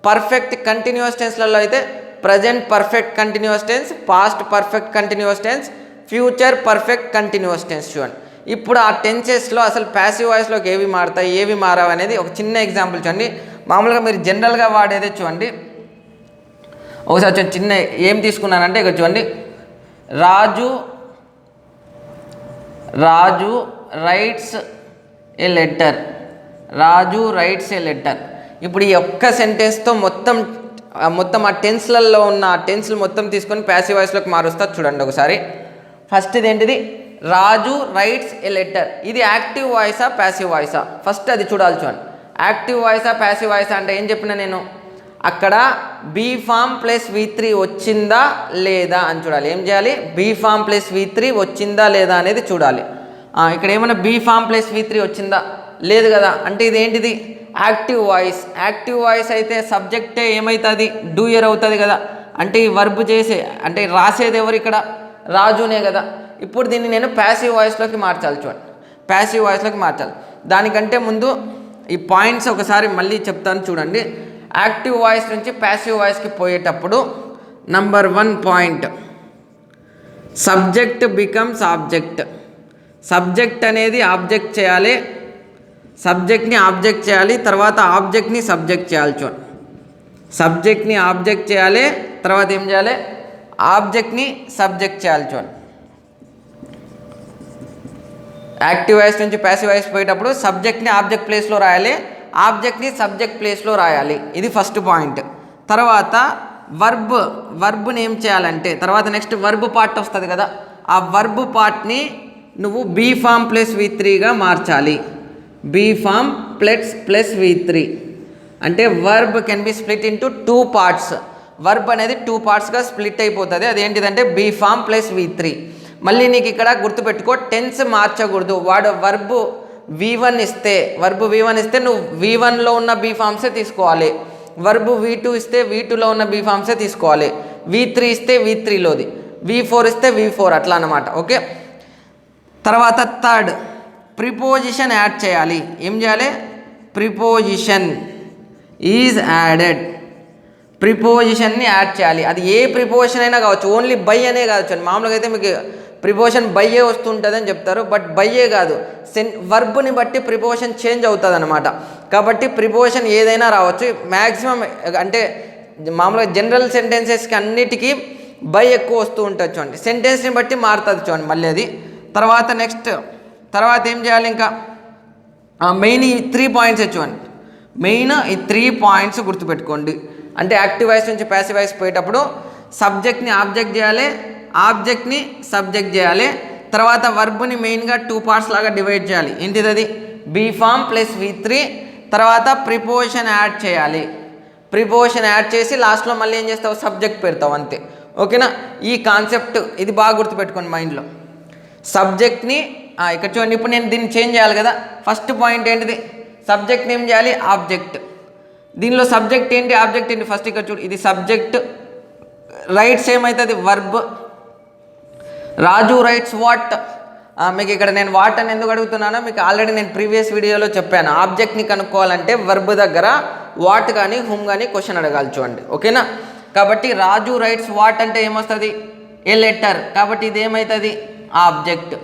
Perfect continuous టెన్స్లలో అయితే present perfect continuous tense, past perfect continuous tense, future perfect continuous tense. చూడండి, ఇప్పుడు ఆ టెన్సెస్లో అసలు passive వాయిస్లోకి ఏవి మారుతాయి, ఏవి మారవు అనేది ఒక చిన్న ఎగ్జాంపుల్ చూడండి. మామూలుగా మీరు జనరల్గా వాడేదే చూడండి. ఒకసారి చిన్న ఏం తీసుకున్నానంటే ఇక్కడ చూడండి, రాజు రైట్స్ ఏ లెటర్. రాజు రైట్స్ ఏ లెటర్. ఇప్పుడు ఈ ఒక్క సెంటెన్స్తో మొత్తం ఆ టెన్స్లలో ఉన్న టెన్స్లు మొత్తం తీసుకొని ప్యాసివ్ వాయిస్లోకి మారుస్తా. చూడండి ఒకసారి, ఫస్ట్ ఇది ఏంటిది, రాజు రైట్స్ ఏ లెటర్. ఇది యాక్టివ్ వాయిసా ప్యాసివ్ వాయిసా, ఫస్ట్ అది చూడాలి. చూడండి, యాక్టివ్ వాయిసా ప్యాసివ్ వాయిసా అంటే ఏం చెప్పినా నేను, అక్కడ బీ ఫామ్ ప్లస్ V3 వచ్చిందా లేదా అని చూడాలి. ఏం చేయాలి, బీ ఫామ్ ప్లస్ V3 వచ్చిందా లేదా అనేది చూడాలి. ఇక్కడ ఏమైనా బీ ఫామ్ ప్లస్ V3 వచ్చిందా, లేదు కదా. అంటే ఇది ఏంటిది, యాక్టివ్ వాయిస్. యాక్టివ్ వాయిస్ అయితే సబ్జెక్టే ఏమవుతుంది, డూయర్ అవుతుంది కదా. అంటే ఈ వర్బ్ చేసే అంటే రాసేది ఎవరు ఇక్కడ, రాజునే కదా. ఇప్పుడు దీన్ని నేను ప్యాసివ్ వాయిస్లోకి మార్చాలి. చూడండి, ప్యాసివ్ వాయిస్లోకి మార్చాలి. దానికంటే ముందు ఈ పాయింట్స్ ఒకసారి మళ్ళీ చెప్తాను చూడండి. యాక్టివ్ వాయిస్ నుంచి ప్యాసివ్ వాయిస్కి పోయేటప్పుడు number 1 point, subject becomes object. Subject అనేది ఆబ్జెక్ట్ చేయాలి, సబ్జెక్ట్ని ఆబ్జెక్ట్ చేయాలి, తర్వాత ఆబ్జెక్ట్ని సబ్జెక్ట్ చేయాలి. చూడండి, సబ్జెక్ట్ని ఆబ్జెక్ట్ చేయాలి, తర్వాత ఏం చేయాలి, ఆబ్జెక్ట్ని సబ్జెక్ట్ చేయాలి. చూడండి, యాక్టివ్ వాయిస్ నుంచి ప్యాసివ్ వాయిస్ పోయేటప్పుడు సబ్జెక్ట్ని ఆబ్జెక్ట్ ప్లేస్లో రాయాలి, ఆబ్జెక్ట్ని సబ్జెక్ట్ ప్లేస్లో రాయాలి. ఇది ఫస్ట్ పాయింట్. తర్వాత వర్బ్ని ఏం చేయాలంటే, తర్వాత నెక్స్ట్ వర్బ్ పార్ట్ వస్తుంది కదా, ఆ వర్బ్ పార్ట్ని నువ్వు బీ ఫామ్ ప్లస్ V3గా మార్చాలి. బీ ఫామ్ ప్లస్ V3 అంటే verb can be split into 2 parts. Verb అనేది 2 పార్ట్స్గా స్ప్లిట్ అయిపోతుంది. అదేంటిదంటే బీ ఫామ్ ప్లస్ V3. మళ్ళీ నీకు ఇక్కడ గుర్తుపెట్టుకో, టెన్స్ మార్చకూడదు. వాడు వర్బ్ V1 ఇస్తే నువ్వు V1లో ఉన్న బీ ఫామ్సే తీసుకోవాలి. వర్బ్ V2 ఇస్తే V2లో ఉన్న బీ ఫామ్సే తీసుకోవాలి. V3 ఇస్తే V3లోది, V4 ఇస్తే V4, అట్లా అన్నమాట. ఓకే. తర్వాత థర్డ్, ప్రిపోజిషన్ యాడ్ చేయాలి. ఏం చేయాలి, ప్రిపోజిషన్ ఈజ్ యాడెడ్. ప్రిపోజిషన్ని యాడ్ చేయాలి. అది ఏ ప్రిపోజిషన్ అయినా కావచ్చు, ఓన్లీ బై అనే కావచ్చు. మామూలుగా అయితే మీకు ప్రిపోజిషన్ బయ్యే వస్తుంటుందని చెప్తారు, బట్ బయ్యే కాదు, వర్బ్ని బట్టి ప్రిపోజిషన్ చేంజ్ అవుతుంది అనమాట. కాబట్టి ప్రిపోజిషన్ ఏదైనా రావచ్చు. మ్యాక్సిమం అంటే మామూలుగా జనరల్ సెంటెన్సెస్కి అన్నిటికీ బై ఎక్కువ వస్తూ ఉంటుంది. చూడండి, సెంటెన్స్ని బట్టి మారుతుంది. చూడండి మళ్ళీ అది. తర్వాత నెక్స్ట్ ఏం చేయాలి, ఇంకా మెయిన్ ఈ 3 పాయింట్స్ చూడండి. మెయిన్ ఈ 3 పాయింట్స్ గుర్తుపెట్టుకోండి. అంటే యాక్టివ్ వాయిస్ నుంచి ప్యాసివ్ వాయిస్ పోయేటప్పుడు సబ్జెక్ట్ని ఆబ్జెక్ట్ చేయాలి, ఆబ్జెక్ట్ని సబ్జెక్ట్ చేయాలి, తర్వాత వర్బ్ని మెయిన్గా 2 పార్ట్స్ లాగా డివైడ్ చేయాలి. ఏంటిది అది? బీ ఫామ్ ప్లస్ V3, తర్వాత ప్రిపోజిషన్ యాడ్ చేయాలి. ప్రిపోజిషన్ యాడ్ చేసి లాస్ట్లో మళ్ళీ ఏం చేస్తావు? సబ్జెక్ట్ పెడతావు, అంతే. ఓకేనా? ఈ కాన్సెప్ట్ ఇది బాగా గుర్తుపెట్టుకోండి మైండ్లో. సబ్జెక్ట్ని ఇక్కడ చూడండి, ఇప్పుడు నేను దీన్ని చేంజ్ చేయాలి కదా. ఫస్ట్ పాయింట్ ఏంటిది? సబ్జెక్ట్ని ఏం చేయాలి? ఆబ్జెక్ట్. దీనిలో సబ్జెక్ట్ ఏంటి, ఆబ్జెక్ట్ ఏంటి? ఫస్ట్ ఇక్కడ చూడు, ఇది సబ్జెక్ట్. రైట్స్ ఏమవుతుంది? వర్బ్. Raju rights what. మీకు ఇక్కడ నేను వాట్ అని ఎందుకు అడుగుతున్నానో మీకు ఆల్రెడీ నేను ప్రీవియస్ వీడియోలో చెప్పాను. ఆబ్జెక్ట్ని కనుక్కోవాలంటే వర్బ్ దగ్గర వాట్ కానీ హుమ్ కానీ క్వశ్చన్ అడగాలి, చూడండి. ఓకేనా? కాబట్టి రాజు రైట్స్ వాట్ అంటే ఏమొస్తుంది? ఏ లెటర్. కాబట్టి ఇది ఏమవుతుంది? ఆబ్జెక్ట్.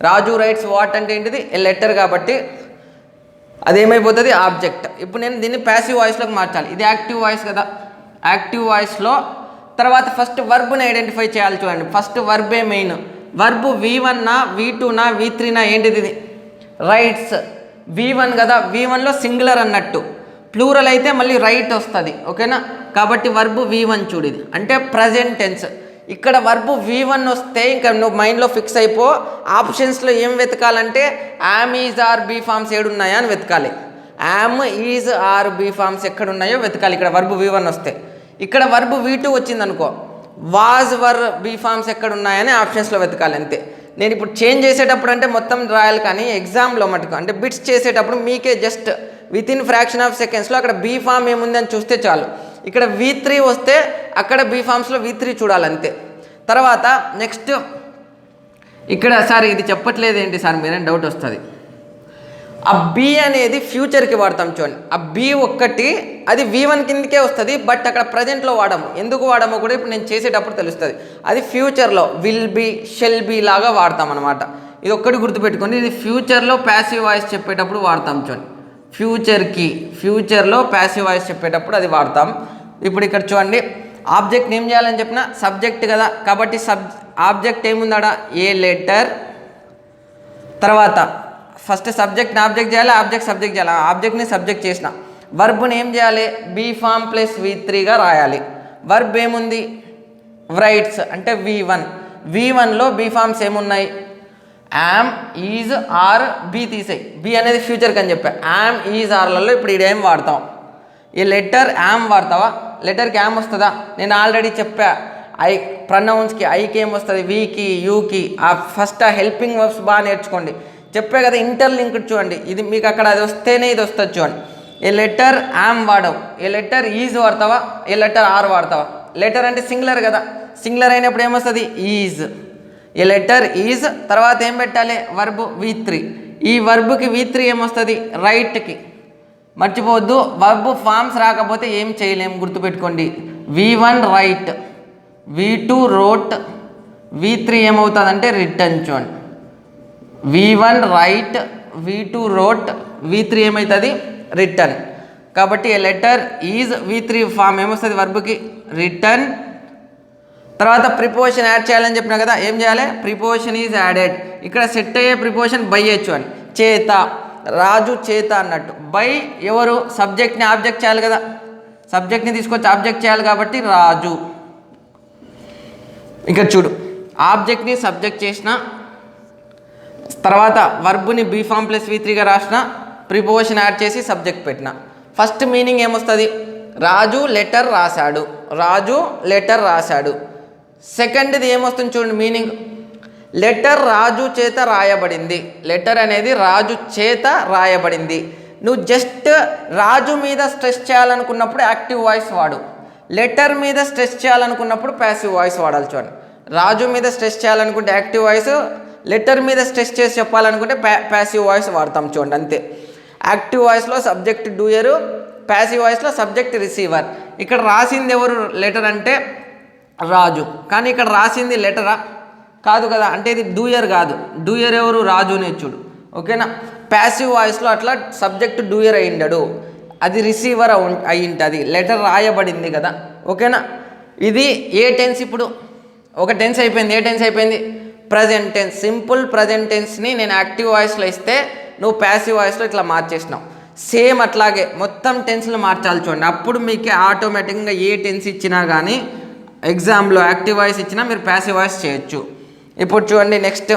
రాజు రైట్స్ వాట్ అంటే ఏంటిది? ఏ లెటర్. కాబట్టి అదేమైపోతుంది? ఆబ్జెక్ట్. ఇప్పుడు నేను దీన్ని ప్యాసివ్ వాయిస్లోకి మార్చాలి. ఇది యాక్టివ్ వాయిస్ కదా. యాక్టివ్ వాయిస్లో తర్వాత ఫస్ట్ వర్బ్ని ఐడెంటిఫై చేయాలి, చూడండి. ఫస్ట్ వర్బే మెయిన్. వర్బ్ V1నా V2నా V3నా ఏంటిది? ఇది రైట్స్. V1 కదా, V1లో సింగులర్ అన్నట్టు, ప్లూరల్ అయితే మళ్ళీ రైట్ వస్తుంది. ఓకేనా? కాబట్టి వర్బ్ V1 చూడిది అంటే ప్రజెంట్ టెన్స్. ఇక్కడ వర్బ్ V1 వస్తే ఇంకా నువ్వు మైండ్లో ఫిక్స్ అయిపో. ఆప్షన్స్లో ఏం వెతకాలంటే am, is, are, be forms ఏడున్నాయా అని వెతకాలి. Am, is, are, be forms ఎక్కడున్నాయో వెతకాలి. ఇక్కడ వర్బ్ V1 వస్తే. ఇక్కడ వర్బ్ V2 వచ్చింది అనుకో, వాజ్, వర్, బీ ఫామ్స్ ఎక్కడ ఉన్నాయని ఆప్షన్స్లో వెతకాలి, అంతే. నేను ఇప్పుడు చేంజ్ చేసేటప్పుడు అంటే మొత్తం రాయాలి, కానీ ఎగ్జామ్లో మటుకు అంటే బిట్స్ చేసేటప్పుడు మీకే జస్ట్ వితిన్ ఫ్రాక్షన్ ఆఫ్ సెకండ్స్లో అక్కడ బీ ఫామ్ ఏముంది అని చూస్తే చాలు. ఇక్కడ V3 వస్తే అక్కడ బీ ఫామ్స్లో V3 చూడాలి, అంతే. తర్వాత నెక్స్ట్ ఇక్కడ సార్ ఇది చెప్పట్లేదు ఏంటి సార్ మీరేం డౌట్ వస్తుంది. ఆ బి అనేది ఫ్యూచర్కి వాడతాం, చూడండి. ఆ బి ఒక్కటి అది V1 కిందకే వస్తుంది, బట్ అక్కడ ప్రజెంట్లో వాడము. ఎందుకు వాడమో కూడా ఇప్పుడు నేను చేసేటప్పుడు తెలుస్తుంది. అది ఫ్యూచర్లో విల్ బి, షెల్ బి లాగా వాడతాం అనమాట. ఇది ఒక్కటి గుర్తుపెట్టుకోండి. ఇది ఫ్యూచర్లో ప్యాసివ్ వాయిస్ చెప్పేటప్పుడు వాడతాం, చూడండి. ఫ్యూచర్లో ప్యాసివ్ వాయిస్ చెప్పేటప్పుడు అది వాడతాం. ఇప్పుడు ఇక్కడ చూడండి, ఆబ్జెక్ట్ ఏం చేయాలని చెప్పిన? సబ్జెక్ట్ కదా. కాబట్టి ఆబ్జెక్ట్ ఏముందాడా? ఏ లెటర్. తర్వాత ఫస్ట్ సబ్జెక్ట్ని ఆబ్జెక్ట్ చేయాలి, ఆబ్జెక్ట్ సబ్జెక్ట్ చేయాలి. ఆబ్జెక్ట్ని సబ్జెక్ట్ చేసిన వర్బ్ని ఏం చేయాలి? బీ ఫామ్ ప్లస్ V3గా రాయాలి. వర్బ్ ఏముంది? రైట్స్ అంటే V1లో బీ ఫామ్స్ ఏమున్నాయి? యామ్, ఈజ్, ఆర్, బీ తీసేయి. బీ అనేది ఫ్యూచర్కి అని చెప్పా. యామ్, ఈజ్, ఆర్లలో ఇప్పుడు ఇదేం వాడతాం? ఈ లెటర్ యామ్ వాడతావా? లెటర్కి యామ్ వస్తుందా? నేను ఆల్రెడీ చెప్పా. ఐ ప్రొనౌన్స్కి ఐకి ఏమొస్తుంది? వీకి, యూకి. ఆ ఫస్ట్ ఆ హెల్పింగ్ వర్బ్స్ బాగా నేర్చుకోండి. చెప్పే కదా ఇంటర్లింక్డ్, చూడండి. ఇది మీకు అక్కడ అది వస్తేనే ఇది వస్తుంది, చూడండి. ఏ లెటర్ యామ్ వాడవు, ఏ లెటర్ ఈజ్ వాడతావా, ఏ లెటర్ ఆర్ వాడతావా? లెటర్ అంటే సింగులర్ కదా. సింగులర్ అయినప్పుడు ఏమొస్తుంది? ఈజ్. A letter is. తర్వాత ఏం పెట్టాలి? Verb V3. ఈ వర్బ్కి V3 ఏమొస్తుంది? రైట్కి. మర్చిపోవద్దు, వర్బ్ ఫామ్స్ రాకపోతే ఏం చేయలేము, గుర్తుపెట్టుకోండి. V1 right, V2 wrote, V3 ఏమవుతుందంటే రిటర్న్, చూడండి. V1 right, V2 wrote, V3 ఏమవుతుంది? రిటర్న్. కాబట్టి a letter is, V3 form ఏమొస్తుంది? వర్బ్కి రిటర్న్. తర్వాత ప్రిపోజిషన్ యాడ్ చేయాలని చెప్పినా కదా, ఏం చేయాలి? Preposition is added. ఇక్కడ సెట్ అయ్యే ప్రిపోజిషన్ బై అని. చేత, రాజు చేత అన్నట్టు. బై ఎవరు? సబ్జెక్ట్ని ఆబ్జెక్ట్ చేయాలి కదా. సబ్జెక్ట్ని తీసుకొచ్చి ఆబ్జెక్ట్ చేయాలి కాబట్టి రాజు. ఇక్కడ చూడు, ఆబ్జెక్ట్ని సబ్జెక్ట్ చేసిన తర్వాత వర్బ్ని బీ ఫామ్ ప్లస్ V3గా రాసిన, ప్రిపోజిషన్ యాడ్ చేసి సబ్జెక్ట్ పెట్టిన. ఫస్ట్ మీనింగ్ ఏమొస్తుంది? రాజు లెటర్ రాశాడు, రాజు లెటర్ రాశాడు. సెకండ్ది ఏమొస్తుంది చూడండి మీనింగ్? లెటర్ రాజు చేత రాయబడింది. లెటర్ అనేది రాజు చేత రాయబడింది. నువ్వు జస్ట్ రాజు మీద స్ట్రెస్ చేయాలనుకున్నప్పుడు యాక్టివ్ వాయిస్ వాడు. లెటర్ మీద స్ట్రెస్ చేయాలనుకున్నప్పుడు ప్యాసివ్ వాయిస్ వాడాలి, చూడండి. రాజు మీద స్ట్రెస్ చేయాలనుకుంటే యాక్టివ్ వాయిస్, లెటర్ మీద స్ట్రెస్ చేసి చెప్పాలనుకుంటే ప్యాసివ్ వాయిస్ వాడతాం, చూడండి. అంతే. యాక్టివ్ వాయిస్లో సబ్జెక్ట్ డూయరు, ప్యాసివ్ వాయిస్లో సబ్జెక్ట్ రిసీవర్. ఇక్కడ రాసింది ఎవరు? లెటర్ అంటే రాజు. కానీ ఇక్కడ రాసింది లెటరా? కాదు కదా. అంటే ఇది డూయర్ కాదు. డూయర్ ఎవరు? రాజునే, చూడు. ఓకేనా? ప్యాసివ్ వాయిస్లో అట్లా సబ్జెక్ట్ డూయర్ అయ్యిండడు, అది రిసీవర్ అయి ఉంటుంది. లెటర్ రాయబడింది కదా. ఓకేనా? ఇది ఏ టెన్స్? ఇప్పుడు ఒక టెన్స్ అయిపోయింది. ఏ టెన్స్ అయిపోయింది? Present tense. సింపుల్ ప్రజెంట్ టెన్స్ని నేను యాక్టివ్ వాయిస్లో ఇస్తే నువ్వు ప్యాసివ్ వాయిస్లో ఇట్లా మార్చేసినావు. సేమ్ అట్లాగే మొత్తం టెన్స్లు మార్చాలి చూడండి. అప్పుడు మీకు ఆటోమేటిక్గా ఏ టెన్స్ ఇచ్చినా కానీ ఎగ్జామ్లో యాక్టివ్ వాయిస్ ఇచ్చినా మీరు ప్యాసివ్ వాయిస్ చేయొచ్చు. ఇప్పుడు చూడండి next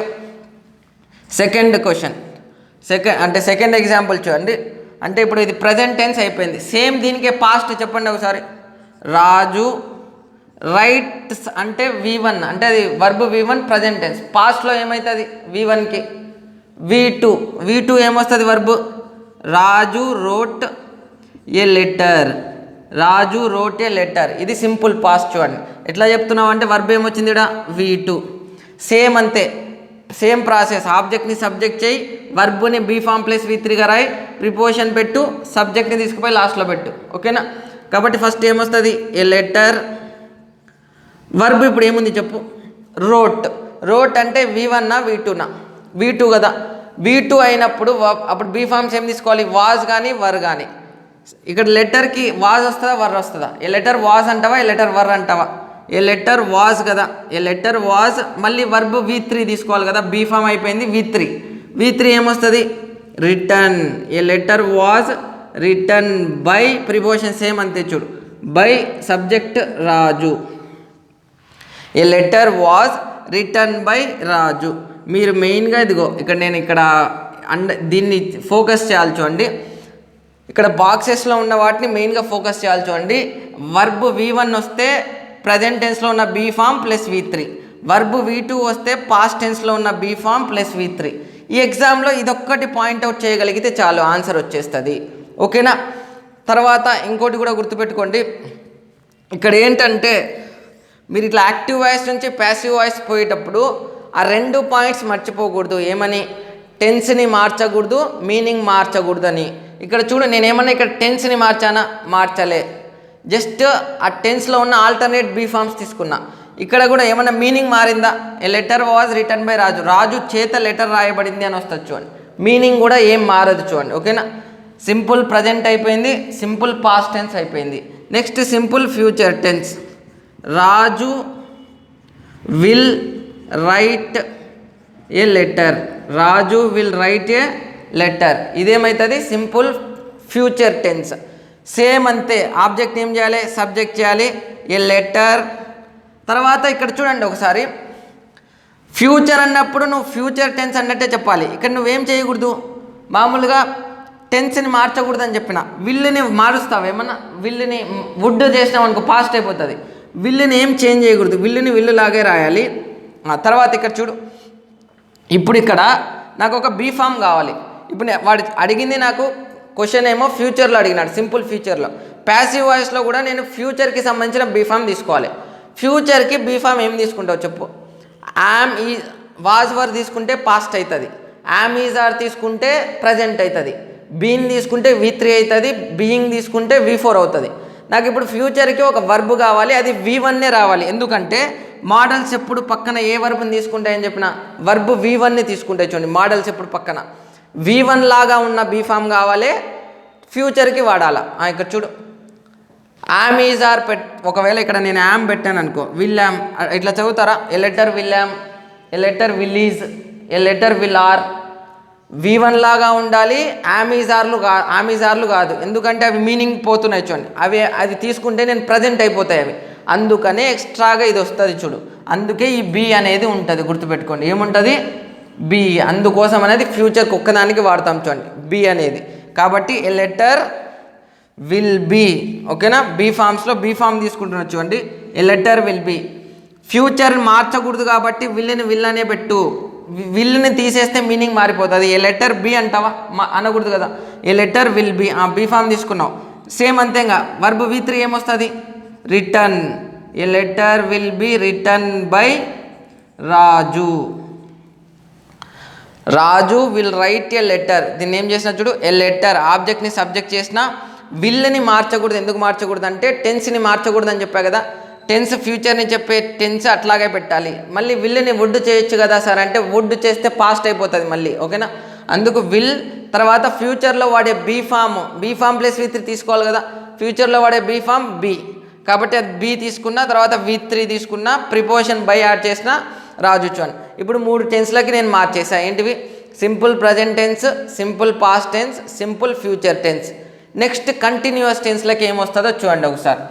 second question, second example చూడండి. అంటే ఇప్పుడు ఇది ప్రజెంట్ టెన్స్ అయిపోయింది. సేమ్ దీనికే పాస్ట్ చెప్పండి ఒకసారి. రాజు రైట్స్ అంటే V1 అంటే అది వర్బ్ V1 ప్రజెంట్ టెన్స్. పాస్ట్లో ఏమవుతుంది V1కి V2 ఏమొస్తుంది verb? Raju wrote a letter, Raju wrote a letter. ఇది సింపుల్ పాస్ట్ చూడండి. ఎట్లా చెప్తున్నావు అంటే వర్బ్ ఏమొచ్చింది ఇక్కడ V2. సేమ్ అంతే, సేమ్ ప్రాసెస్. ఆబ్జెక్ట్ని సబ్జెక్ట్ చేయి, వర్బ్ని బీ ఫామ్ ప్లస్ V3గా రాయి, ప్రిపోజిషన్ పెట్టు, సబ్జెక్ట్ని తీసుకుపోయి లాస్ట్లో పెట్టు. ఓకేనా? కాబట్టి ఫస్ట్ ఏమొస్తుంది? ఏ లెటర్. వర్బ్ ఇప్పుడు ఏముంది చెప్పు? రోట్ అంటే V1నా V2నా? V2 కదా. V2 అయినప్పుడు అప్పుడు బీ ఫామ్స్ ఏం తీసుకోవాలి? వాజ్ కానీ వర్ కానీ. ఇక్కడ లెటర్కి వాజ్ వస్తుందా వర్ వస్తుందా? ఏ లెటర్ వాజ్ అంటావా ఏ లెటర్ వర్ అంటావా? ఏ లెటర్ వాజ్ కదా. ఏ లెటర్ వాజ్, మళ్ళీ వర్బ్ V3 తీసుకోవాలి కదా. బీ ఫామ్ అయిపోయింది V3 ఏమొస్తుంది? Return. A letter was return by, preposition same అంతే చూడు, by subject Raju. A letter was return by Raju. మీరు మెయిన్గా ఇదిగో ఇక్కడ నేను దీన్ని ఫోకస్ చేయాలి చూడండి. ఇక్కడ బాక్సెస్లో ఉన్న వాటిని మెయిన్గా ఫోకస్ చేయాలి చూడండి. వర్బ్ V1 వస్తే ప్రజెంట్ టెన్స్లో ఉన్న be form plus V3, verb V2 వస్తే పాస్ట్ టెన్స్లో ఉన్న బీ ఫామ్ ప్లస్ V3. ఈ ఎగ్జామ్లో ఇదొక్కటి పాయింట్అవుట్ చేయగలిగితే చాలు, ఆన్సర్ వచ్చేస్తుంది. ఓకేనా? తర్వాత ఇంకోటి కూడా గుర్తుపెట్టుకోండి. ఇక్కడ ఏంటంటే మీరు ఇట్లా యాక్టివ్ వాయిస్ నుంచి ప్యాసివ్ వాయిస్ పోయేటప్పుడు ఆ 2 పాయింట్స్ మర్చిపోకూడదు. ఏమని? టెన్స్ని మార్చకూడదు, మీనింగ్ మార్చకూడదని. ఇక్కడ చూడు, నేనేమన్నా ఇక్కడ టెన్స్ని మార్చలే, జస్ట్ ఆ టెన్స్లో ఉన్న ఆల్టర్నేట్ బీ ఫామ్స్ తీసుకున్నా. ఇక్కడ కూడా ఏమన్నా మీనింగ్ మారిందా? ఏ లెటర్ వాజ్ రిటర్న్ బై రాజు చేత లెటర్ రాయబడింది అని వస్తుంది చూడండి. మీనింగ్ కూడా ఏం మారదు చూడండి. ఓకేనా? సింపుల్ ప్రజెంట్ అయిపోయింది, సింపుల్ పాస్ట్ టెన్స్ అయిపోయింది. Next simple future tense. Raju will write a letter, Raju will write a letter. ఇదేమవుతుంది? Simple future tense. సేమ్ అంతే, ఆబ్జెక్ట్ ఏం చేయాలి? సబ్జెక్ట్ చేయాలి, ఏ లెటర్. తర్వాత ఇక్కడ చూడండి ఒకసారి, ఫ్యూచర్ అన్నప్పుడు నువ్వు ఫ్యూచర్ టెన్స్ అన్నట్టే చెప్పాలి. ఇక్కడ నువ్వేం చేయకూడదు, మామూలుగా టెన్స్ని మార్చకూడదు అని చెప్పిన. విల్లుని మారుస్తావు, ఏమన్నా విల్లుని వుడ్ చేసినావు అనుకో పాస్ట్ అయిపోతుంది. విల్లుని ఏం చేంజ్ చేయకూడదు, విల్లుని విల్లులాగే రాయాలి. తర్వాత ఇక్కడ చూడు, ఇప్పుడు ఇక్కడ నాకు ఒక బీ ఫామ్ కావాలి. ఇప్పుడు వాడు అడిగింది నాకు క్వశ్చన్ ఏమో ఫ్యూచర్లో అడిగినాడు, సింపుల్ ఫ్యూచర్లో. ప్యాసివ్ వాయిస్లో కూడా నేను ఫ్యూచర్కి సంబంధించిన బీ ఫామ్ తీసుకోవాలి. ఫ్యూచర్కి బీ ఫామ్ ఏం తీసుకుంటావు చెప్పు? యామ్ ఈ వాజ్ వర్ తీసుకుంటే పాస్ట్ అవుతుంది, యామ్ ఈజ్ ఆర్ తీసుకుంటే ప్రజెంట్ అవుతుంది, బీయింగ్ తీసుకుంటే V3 అవుతుంది, బీయింగ్ తీసుకుంటే V4 అవుతుంది. నాకు ఇప్పుడు ఫ్యూచర్కి ఒక వర్బ్ కావాలి, అది V1నే రావాలి. ఎందుకంటే మోడల్స్ ఎప్పుడు పక్కన ఏ వర్బ్ని తీసుకుంటాయని చెప్పిన? వర్బ్ V1ని తీసుకుంటాయి చూడండి. మోడల్స్ ఎప్పుడు పక్కన V1 లాగా ఉన్న బీ ఫామ్ కావాలి, ఫ్యూచర్కి వాడాలా. ఇక్కడ చూడు, యామ్ ఈజ్ ఆర్ ఒకవేళ ఇక్కడ నేను యామ్ పెట్టాను అనుకో, విల్ యామ్ ఇట్లా చదువుతారా? A letter will am, a letter will is, a letter will are. V1 లాగా ఉండాలి, యామిజార్లు కాదు. ఎందుకంటే అవి మీనింగ్ పోతున్నాయి చూడండి. అది తీసుకుంటే నేను ప్రజెంట్ అయిపోతాయి అవి. అందుకనే ఎక్స్ట్రాగా ఇది వస్తుంది చూడు. అందుకే ఈ బి అనేది ఉంటుంది, గుర్తుపెట్టుకోండి. ఏముంటుంది? బి. అందుకోసం అనేది ఫ్యూచర్కి ఒక్కదానికి వాడతాం చూడండి బి అనేది. కాబట్టి ఏ లెటర్ విల్ బి. ఓకేనా? బీ ఫామ్స్లో బీ ఫామ్ తీసుకుంటున్నా చూడండి. A letter will B. Future మార్చకూడదు కాబట్టి విల్ అనే పెట్టు. విల్ని తీసేస్తే మీనింగ్ మారిపోతుంది. ఏ లెటర్ బి అంటావా? అనకూడదు కదా. A letter will be. Be form తీసుకున్నావు. సేమ్ అంతేగా వర్బ్ V3 ఏమొస్తుంది? Return. A letter will be return by Raju. Raju will write a letter. దీన్ని ఏం చేసినా చూడు, ఏ లెటర్. ఆబ్జెక్ట్ని సబ్జెక్ట్ చేసిన. విల్ని మార్చకూడదు. ఎందుకు మార్చకూడదు అంటే టెన్స్ని మార్చకూడదు అని చెప్పా కదా. టెన్స్ ఫ్యూచర్ని చెప్పే టెన్స్ అట్లాగే పెట్టాలి. మళ్ళీ విల్ని వుడ్ చేయొచ్చు కదా సార్ అంటే వుడ్ చేస్తే పాస్ట్ అయిపోతుంది మళ్ళీ. ఓకేనా? అందుకు విల్. తర్వాత ఫ్యూచర్లో వాడే బీ ఫామ్ ప్లస్ V3 తీసుకోవాలి కదా. ఫ్యూచర్లో వాడే బీ ఫామ్ బి. కాబట్టి అది బి తీసుకున్నా, తర్వాత V3 తీసుకున్నా, ప్రిపోజిషన్ బై యాడ్ చేసిన రాజు చూడండి. ఇప్పుడు 3 టెన్స్లకి నేను మార్చేసా. ఏంటివి? Simple present tense, simple past tense, simple future tense. Next continuous టెన్స్లకి ఏమొస్తుందో చూడండి ఒకసారి.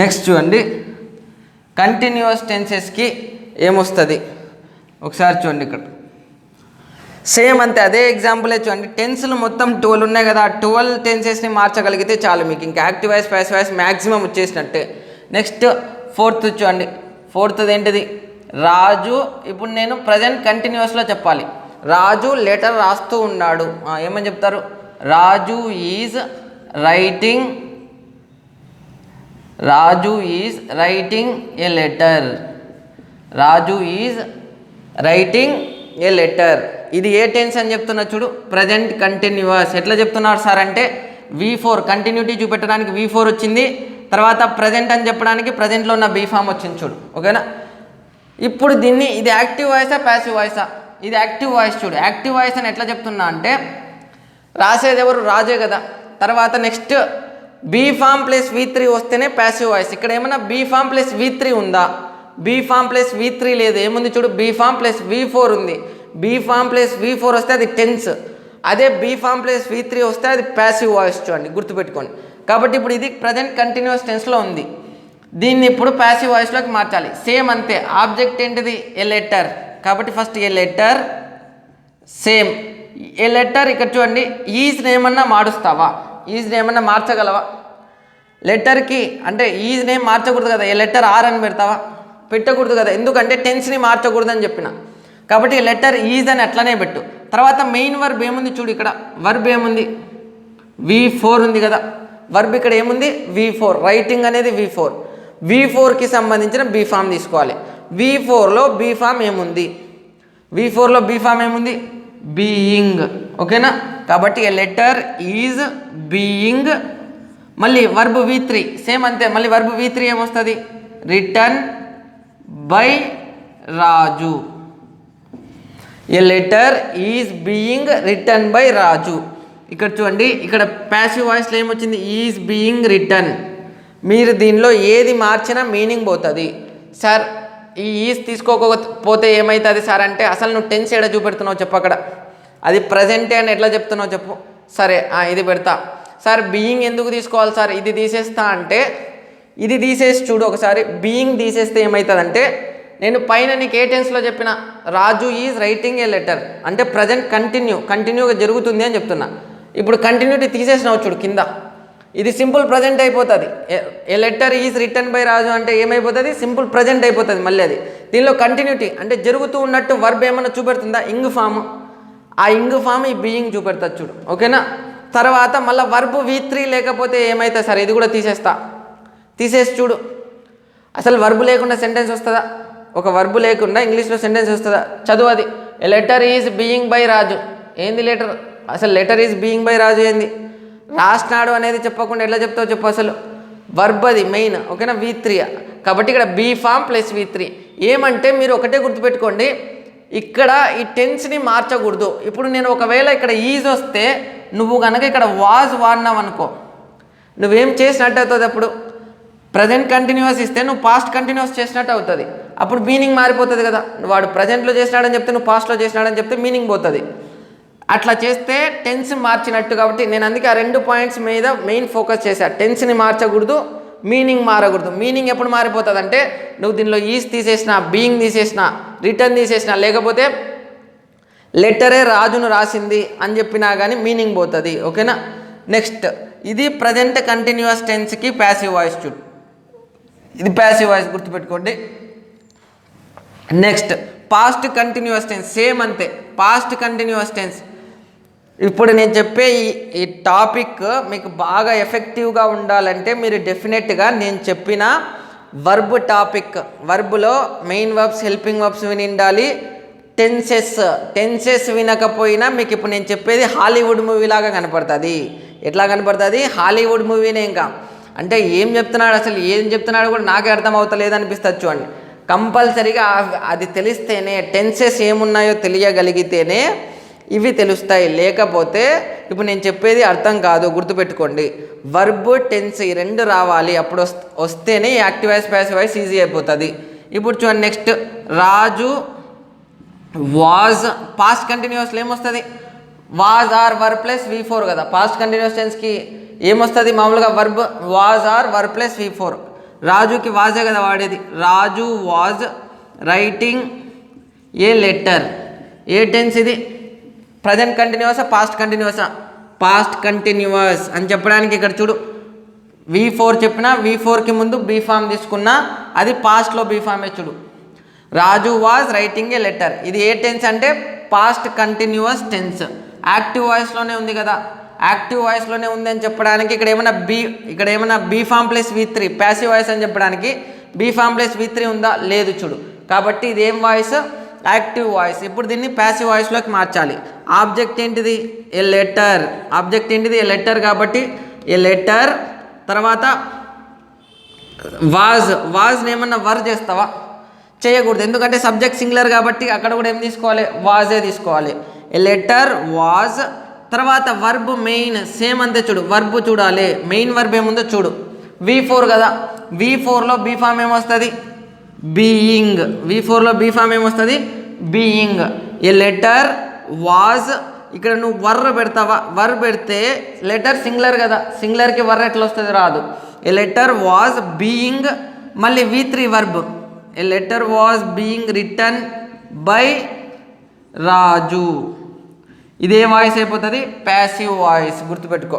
నెక్స్ట్ చూడండి కంటిన్యూస్ టెన్సెస్కి ఏమొస్తుంది ఒకసారి చూడండి. ఇక్కడ సేమ్ అంతే, అదే ఎగ్జాంపులే చూడండి. టెన్స్లు మొత్తం 12 ఉన్నాయి కదా, 12 టెన్సెస్ని మార్చగలిగితే చాలు మీకు ఇంకా active voice passive voice maximum వచ్చేసినట్టే. నెక్స్ట్ ఫోర్త్ చూడండి. ఫోర్త్ది ఏంటిది? రాజు. ఇప్పుడు నేను ప్రజెంట్ కంటిన్యూస్లో చెప్పాలి. రాజు లెటర్ రాస్తూ ఉన్నాడు. ఏమని చెప్తారు? Raju is writing, Raju is writing a letter, Raju is writing a letter. ఇది ఏ టెన్స్ అని చెప్తున్నా చూడు, ప్రజెంట్ కంటిన్యూస్. ఎట్లా చెప్తున్నారు సార్ అంటే V4 కంటిన్యూటీ చూపెట్టడానికి V4 వచ్చింది, తర్వాత ప్రజెంట్ అని చెప్పడానికి ప్రజెంట్లో ఉన్న బీ ఫామ్ వచ్చింది చూడు. ఓకేనా? ఇప్పుడు దీన్ని ఇది యాక్టివ్ వాయిసా ప్యాసివ్ వాయిసా? ఇది యాక్టివ్ వాయిస్. చూడు యాక్టివ్ వాయిస్ అని ఎట్లా చెప్తున్నా అంటే రాసేది ఎవరు? రాజే కదా. తర్వాత next be form plus V3 వస్తేనే ప్యాసివ్ వాయిస్. ఇక్కడ ఏమన్నా బీ ఫామ్ ప్లస్ V3 ఉందా? బీ ఫామ్ ప్లస్ V3 లేదు. ఏముంది చూడు, బీ ఫామ్ ప్లస్ V4 ఉంది. బీ ఫామ్ ప్లస్ V4 వస్తే అది టెన్స్, అదే బీ ఫామ్ ప్లస్ V3 వస్తే అది ప్యాసివ్ వాయిస్. చూడండి గుర్తుపెట్టుకోండి. కాబట్టి ఇప్పుడు ఇది ప్రజెంట్ కంటిన్యూస్ టెన్స్లో ఉంది, దీన్ని ఇప్పుడు ప్యాసివ్ వాయిస్లోకి మార్చాలి. సేమ్ అంతే. ఆబ్జెక్ట్ ఏంటిది? ఏ లెటర్. కాబట్టి ఫస్ట్ ఏ లెటర్. సేమ్ ఏ లెటర్. ఇక్కడ చూడండి ఈజ్ని ఏమన్నా మారుస్తావా? ఈజ్ని ఏమన్నా మార్చగలవా? లెటర్కి అంటే ఈజ్ నేమ్ మార్చకూడదు కదా, ఏ లెటర్ ఆర్ అని పెడతావా? పెట్టకూడదు కదా, ఎందుకంటే టెన్స్ని మార్చకూడదని చెప్పిన. కాబట్టి లెటర్ ఈజ్ అని అట్లనే పెట్టు. తర్వాత మెయిన్ వర్బ్ ఏముంది చూడు, ఇక్కడ వర్బ్ ఏముంది? V4 ఉంది కదా. వర్బ్ ఇక్కడ ఏముంది? V4. రైటింగ్ అనేది V4. V4కి సంబంధించిన బీ ఫామ్ తీసుకోవాలి. V4లో బీ ఫామ్ ఏముంది? V4లో బీ ఫామ్ ఏముంది? బీయింగ్. ఓకేనా? కాబట్టి ఏ లెటర్ ఈజ్ బీయింగ్. మళ్ళీ వర్బ్ V3 సేమ్ అంతే. మళ్ళీ వర్బ్ V3 ఏమొస్తుంది? Return by Raju. A letter is being return by Raju. ఇక్కడ చూడండి, ఇక్కడ ప్యాసివ్ వాయిస్లో ఏమొచ్చింది? Is being return. మీరు దీనిలో ఏది మార్చినా మీనింగ్ పోతుంది. సార్ ఈ ఈజ్ తీసుకోకపోతే ఏమవుతుంది సార్ అంటే అసలు నువ్వు టెన్స్ ఏడ చూపెడుతున్నావు చెప్పు. అక్కడ అది ప్రజెంటే అని ఎట్లా చెప్తున్నావు చెప్పు. సరే ఇది పెడతా. సార్ బీయింగ్ ఎందుకు తీసుకోవాలి సార్? ఇది తీసేస్తా అంటే ఇది తీసేసి చూడు ఒకసారి. బీయింగ్ తీసేస్తే ఏమవుతుందంటే నేను పైన నీకు ఏ టెన్స్లో చెప్పిన రాజు ఈజ్ రైటింగ్ ఏ లెటర్ అంటే ప్రజెంట్ కంటిన్యూగా జరుగుతుంది అని చెప్తున్నా. ఇప్పుడు కంటిన్యూటీ తీసేసినావు చూడు కింద, ఇది సింపుల్ ప్రజెంట్ అయిపోతుంది. ఏ లెటర్ ఈజ్ రిటర్న్ బై రాజు అంటే ఏమైపోతుంది? సింపుల్ ప్రజెంట్ అయిపోతుంది. మళ్ళీ అది దీనిలో కంటిన్యూటీ అంటే జరుగుతూ ఉన్నట్టు వర్బ్ ఏమన్నా చూపెడుతుందా? Ing form. ఆ ఇంగ్ ఫామ్ ఈ బీయింగ్ చూపెడుతుంది చూడు. ఓకేనా? తర్వాత మళ్ళీ వర్బ్ V3 లేకపోతే ఏమవుతుంది సార్? ఇది కూడా తీసేసి చూడు. అసలు వర్బ్ లేకుండా సెంటెన్స్ వస్తుందా? ఒక వర్బ్ లేకుండా ఇంగ్లీష్లో సెంటెన్స్ వస్తుందా? చదువు అది. ఏ లెటర్ ఈజ్ బీయింగ్ బై రాజు. ఏంది లెటర్? అసలు లెటర్ ఈజ్ బీయింగ్ బై రాజు ఏంది? రాసినాడు అనేది చెప్పకుండా ఎట్లా చెప్తావు చెప్పు. అసలు వర్బ్ అది మెయిన్. ఓకేనా? V3. కాబట్టి ఇక్కడ బీ ఫామ్ ప్లస్ V3. ఏమంటే మీరు ఒకటే గుర్తుపెట్టుకోండి, ఇక్కడ ఈ టెన్స్ని మార్చకూడదు. ఇప్పుడు నేను ఒకవేళ ఇక్కడ ఈజ్ వస్తే నువ్వు కనుక ఇక్కడ వాజ్ వాడినావు అనుకో, నువ్వేం చేసినట్టు అవుతుంది? అప్పుడు ప్రజెంట్ కంటిన్యూస్ ఇస్తే నువ్వు పాస్ట్ కంటిన్యూస్ చేసినట్టు అవుతుంది. అప్పుడు మీనింగ్ మారిపోతుంది కదా. వాడు ప్రజెంట్లో చేసినాడని చెప్తే నువ్వు పాస్ట్లో చేసినాడని చెప్తే మీనింగ్ పోతుంది. అట్లా చేస్తే టెన్స్ మార్చినట్టు. కాబట్టి నేను అందుకే ఆ 2 పాయింట్స్ మీద మెయిన్ ఫోకస్ చేశాను. టెన్స్ని మార్చకూడదు, మీనింగ్ మారకూడదు. మీనింగ్ ఎప్పుడు మారిపోతుంది అంటే నువ్వు దీనిలో ఈజ్ తీసేసినా, బీయింగ్ తీసేసినా, రిటర్న్ తీసేసినా, లేకపోతే లెటరే రాజును రాసింది అని చెప్పినా కానీ మీనింగ్ పోతుంది. ఓకేనా? నెక్స్ట్ ఇది ప్రజెంట్ కంటిన్యూస్ టెన్స్కి ప్యాసివ్ వాయిస్. చూడు ఇది ప్యాసివ్ వాయిస్ గుర్తుపెట్టుకోండి. Next past continuous tense. Same అంతే. Past continuous tense. ఇప్పుడు నేను చెప్పే ఈ టాపిక్ మీకు బాగా ఎఫెక్టివ్గా ఉండాలంటే మీరు డెఫినెట్గా నేను చెప్పిన వర్బ్ టాపిక్, వర్బ్లో మెయిన్ వర్బ్స్, హెల్పింగ్ వర్బ్స్ విని ఉండాలి. టెన్సెస్ వినకపోయినా మీకు ఇప్పుడు నేను చెప్పేది హాలీవుడ్ మూవీ లాగా కనపడుతుంది. ఎట్లా కనపడుతుంది? హాలీవుడ్ మూవీనే. ఇంకా అంటే ఏం చెప్తున్నాడు, అసలు ఏం చెప్తున్నాడు కూడా నాకే అర్థం అవుతలేదు అనిపిస్తుంది. చూడండి, కంపల్సరీగా అది తెలిస్తేనే, టెన్సెస్ ఏమున్నాయో తెలియగలిగితేనే ఇవి తెలుస్తాయి. లేకపోతే ఇప్పుడు నేను చెప్పేది అర్థం కాదు, గుర్తుపెట్టుకోండి. వర్బ్ టెన్స్ ఈ రెండు రావాలి, అప్పుడు వస్తేనే active voice passive voice easy అయిపోతుంది. ఇప్పుడు చూడండి నెక్స్ట్, రాజు వాజ్ పాస్ట్ కంటిన్యూస్లో ఏమొస్తుంది? Was or were plus V4 కదా. పాస్ట్ కంటిన్యూస్ టెన్స్కి ఏమొస్తుంది మామూలుగా? Verb was or were plus V4. రాజుకి వాజే కదా వాడేది. Raju was writing a letter. ఏ టెన్స్ ఇది? ప్రజెంట్ కంటిన్యూసా పాస్ట్ కంటిన్యూసా? పాస్ట్ కంటిన్యూస్ అని చెప్పడానికి ఇక్కడ చూడు, V4 చెప్పినా V4కి ముందు బీ ఫామ్ తీసుకున్నా అది పాస్ట్లో బీ ఫామే. చూడు, Raju was writing a letter, ఇది ఏ టెన్స్ అంటే పాస్ట్ కంటిన్యూస్ టెన్స్. యాక్టివ్ వాయిస్లోనే ఉంది కదా. యాక్టివ్ వాయిస్లోనే ఉంది అని చెప్పడానికి ఇక్కడ ఏమైనా be form plus V3 passive voice అని చెప్పడానికి బీ ఫామ్ ప్లస్ V3 ఉందా? లేదు. చూడు, కాబట్టి ఇది ఏం వాయిస్? Active voice. ఇప్పుడు దీన్ని ప్యాసివ్ వాయిస్లోకి మార్చాలి. ఆబ్జెక్ట్ ఏంటిది? ఏ లెటర్. ఆబ్జెక్ట్ ఏంటిది? ఏ లెటర్. కాబట్టి ఏ లెటర్ తర్వాత వాజ్ని ఏమన్నా వర్ చేస్తావా? చేయకూడదు, ఎందుకంటే సబ్జెక్ట్ సింగులర్ కాబట్టి అక్కడ కూడా ఏం తీసుకోవాలి? వాజే తీసుకోవాలి. ఏ లెటర్ వాజ్ తర్వాత వర్బ్ మెయిన్ సేమ్ అంతే. చూడు, వర్బ్ చూడాలి, మెయిన్ వర్బ్ ఏముందో చూడు. V4 కదా. V4లో బీ ఫామ్ ఏమొస్తుంది? బీయింగ్. V4లో బీ ఫామ్ ఏమొస్తుంది? బీయింగ్. ఏ లెటర్ వాజ్, ఇక్కడ నువ్వు వర్ పెడతావా? వర్ పెడితే లెటర్ సింగులర్ కదా, సింగులర్కి వర్ ఎట్లా వస్తుంది? రాదు. ఏ లెటర్ వాజ్ బీయింగ్ మళ్ళీ V3 verb. A letter was being return by Raju. ఇదే వాయిస్ అయిపోతుంది, ప్యాసివ్ వాయిస్. గుర్తుపెట్టుకో.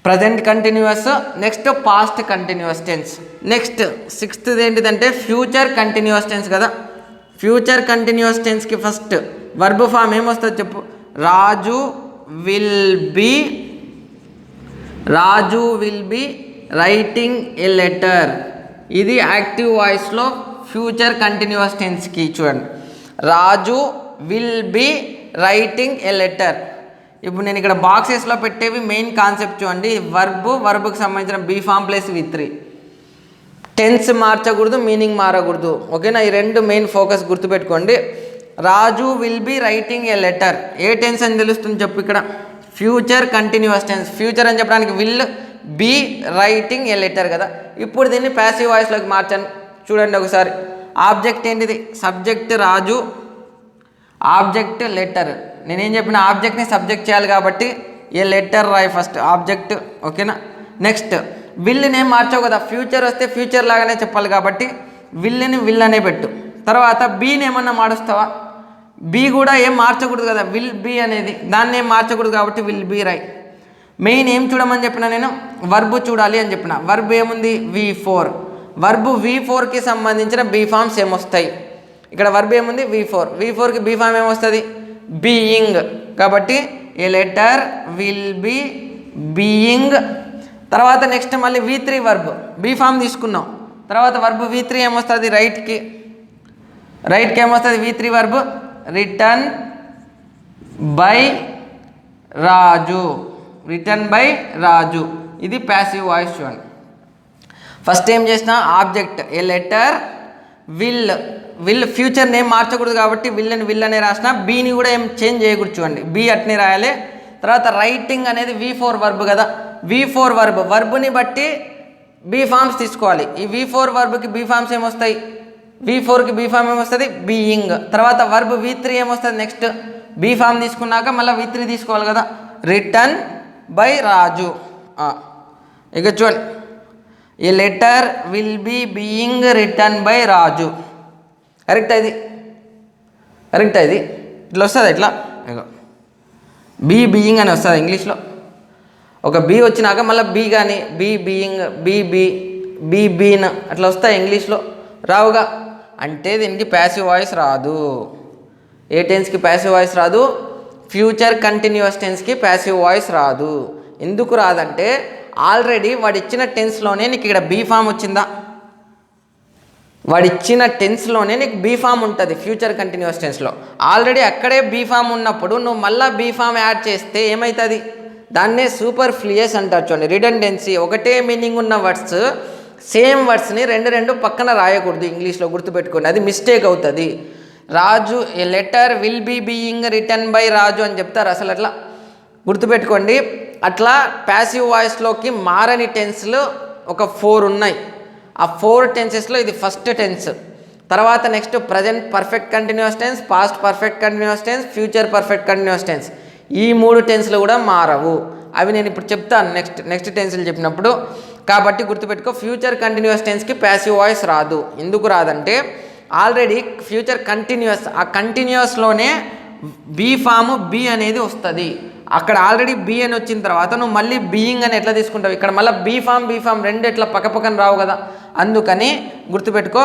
Present continuous, next past continuous tense. Next సిక్స్త్ది ఏంటిదంటే ఫ్యూచర్ కంటిన్యూస్ టెన్స్ కదా. ఫ్యూచర్ కంటిన్యూస్ టెన్స్కి ఫస్ట్ వర్బ్ ఫామ్ ఏమొస్తుంది చెప్పు? Raju will be writing a letter. ఇది యాక్టివ్ వాయిస్లో ఫ్యూచర్ కంటిన్యూస్ టెన్స్కి. చూడండి, Raju will be writing a letter. ఇప్పుడు నేను ఇక్కడ బాక్సెస్లో పెట్టేవి మెయిన్ కాన్సెప్ట్ చూడండి. వర్బ్కి సంబంధించిన be form plus V3. Tense మార్చకూడదు, మీనింగ్ మారకూడదు. ఓకేనా? ఈ రెండు మెయిన్ ఫోకస్ గుర్తుపెట్టుకోండి. Raju will be writing a letter ఏ టెన్స్ అని తెలుస్తుంది చెప్పు. ఇక్కడ ఫ్యూచర్ కంటిన్యూస్ టెన్స్. ఫ్యూచర్ అని చెప్పడానికి will be writing a letter కదా. ఇప్పుడు దీన్ని ప్యాసివ్ వాయిస్లోకి మార్చాను. చూడండి ఒకసారి. ఆబ్జెక్ట్ ఏంటిది? సబ్జెక్ట్ రాజు, ఆబ్జెక్ట్ లెటర్. నేనేం చెప్పిన? ఆబ్జెక్ట్ని సబ్జెక్ట్ చేయాలి కాబట్టి ఏ లెటర్ రాయి ఫస్ట్ ఆబ్జెక్ట్. ఓకేనా? నెక్స్ట్ విల్ని ఏం మార్చావు కదా. ఫ్యూచర్ వస్తే ఫ్యూచర్ లాగానే చెప్పాలి కాబట్టి విల్ని విల్ అనే పెట్టు. తర్వాత బీని ఏమన్నా మారుస్తావా? బీ కూడా ఏం మార్చకూడదు కదా, విల్ బీ అనేది, దాన్ని ఏం మార్చకూడదు కాబట్టి విల్ బీ రాయి. మెయిన్ ఏం చూడమని చెప్పిన నేను? వర్బ్ చూడాలి అని చెప్పిన. వర్బ్ ఏముంది? V4. వర్బ్ V4కి సంబంధించిన బీ ఫామ్స్ ఏమొస్తాయి? ఇక్కడ వర్బ్ ఏముంది? V4కి బీ ఫామ్ ఏమొస్తుంది? బీయింగ్. కాబట్టి a letter will be being. తర్వాత నెక్స్ట్ మళ్ళీ V3 వర్బ్. బీ ఫామ్ తీసుకున్నాం, తర్వాత వర్బ్ V3 ఏమొస్తుంది? రైట్కి ఏమొస్తుంది? V3 verb return by Raju. ఇది ప్యాసివ్ వాయిస్. చూడండి, ఫస్ట్ ఏం చేసినా object a letter will future name మార్చకూడదు కాబట్టి విల్ అనే రాసిన. బీని కూడా ఏం చేంజ్ చేయకూడదు. చూడండి, బీ అట్నే రాయాలి. తర్వాత రైటింగ్ అనేది V4 వర్బ్ కదా. V4 వర్బ్ని బట్టి బీ ఫామ్స్ తీసుకోవాలి. ఈ V4 వర్బ్కి బీ ఫామ్స్ ఏమొస్తాయి? V4కి బీ ఫామ్ ఏమొస్తుంది? బీయింగ్. తర్వాత వర్బ్ V3 ఏమొస్తుంది? నెక్స్ట్ బీ ఫామ్ తీసుకున్నాక మళ్ళీ V3 తీసుకోవాలి కదా. Return by Raju. ఇక చూడండి, a letter will be being return by Raju. కరెక్టా ఇది? ఇట్లా వస్తుంది. ఇట్లా బీయింగ్ అని వస్తుంది ఇంగ్లీష్లో. ఒక బీ వచ్చినాక మళ్ళీ బీ కానీ బీయింగ్ బీన్ అట్లా వస్తాయి ఇంగ్లీష్లో. రావుగా. అంటే దీనికి ప్యాసివ్ వాయిస్ రాదు. ఏ టెన్స్కి ప్యాసివ్ వాయిస్ రాదు? ఫ్యూచర్ కంటిన్యూస్ టెన్స్కి ప్యాసివ్ వాయిస్ రాదు. ఎందుకు రాదంటే ఆల్రెడీ వాడిచ్చిన టెన్స్లోనే నీకు ఇక్కడ బీ ఫామ్ వచ్చిందా? వాడిచ్చిన టెన్స్లోనే నీకు బీ ఫామ్ ఉంటుంది ఫ్యూచర్ కంటిన్యూస్ టెన్స్లో. ఆల్రెడీ అక్కడే బీ ఫామ్ ఉన్నప్పుడు నువ్వు మళ్ళీ బీ ఫామ్ యాడ్ చేస్తే ఏమవుతుంది? దాన్నే సూపర్ ఫ్లూయస్ అంటారు. చూడండి, రిడెండెన్సీ. ఒకటే మీనింగ్ ఉన్న వర్డ్స్, సేమ్ వర్డ్స్ని రెండు పక్కన రాయకూడదు ఇంగ్లీష్లో. గుర్తుపెట్టుకోండి, అది మిస్టేక్ అవుతుంది. Raju a letter will be being return by Raju అని చెప్తారు. అసలు అట్లా గుర్తుపెట్టుకోండి. అట్లా ప్యాసివ్ వాయిస్లోకి మారని టెన్స్లు ఒక 4 ఉన్నాయి. ఆ 4 టెన్సెస్లో ఇది ఫస్ట్ టెన్స్. తర్వాత next present perfect continuous tense, past perfect continuous tense, future perfect continuous tense. ఈ 3 టెన్స్లు కూడా మారవు. అవి నేను ఇప్పుడు చెప్తాను నెక్స్ట్ టెన్స్లు చెప్పినప్పుడు. కాబట్టి గుర్తుపెట్టుకో, ఫ్యూచర్ కంటిన్యూస్ టెన్స్కి ప్యాసివ్ వాయిస్ రాదు. ఎందుకు రాదంటే ఆల్రెడీ ఫ్యూచర్ కంటిన్యూస్, ఆ కంటిన్యూస్లోనే బీ ఫామ్ బీ అనేది వస్తుంది. అక్కడ ఆల్రెడీ బీ అని వచ్చిన తర్వాత నువ్వు మళ్ళీ బీయింగ్ అని ఎట్లా తీసుకుంటావు? ఇక్కడ మళ్ళీ బీ ఫామ్ రెండు ఎట్లా పక్కపక్కన రావు కదా. అందుకని గుర్తుపెట్టుకో,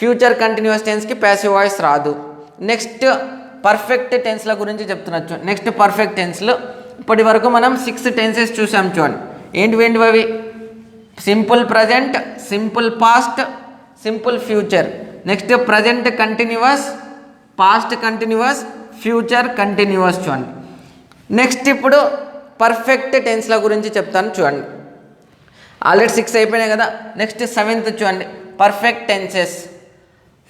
ఫ్యూచర్ కంటిన్యూస్ టెన్స్కి ప్యాసివ్ వాయిస్ రాదు. నెక్స్ట్ పర్ఫెక్ట్ టెన్స్ల గురించి చెప్తున్నచ్చు. నెక్స్ట్ పర్ఫెక్ట్ టెన్స్లు ఇప్పటి వరకు మనం 6 టెన్సెస్ చూసాం. చూడండి ఏంటివి అవి: simple present, simple past, simple future. Next present continuous, past continuous, future continuous. చూడండి నెక్స్ట్ ఇప్పుడు పర్ఫెక్ట్ టెన్స్ల గురించి చెప్తాను. చూడండి ఆల్రెడీ 6 అయిపోయినాయి కదా. నెక్స్ట్ 7th చూడండి, perfect tenses.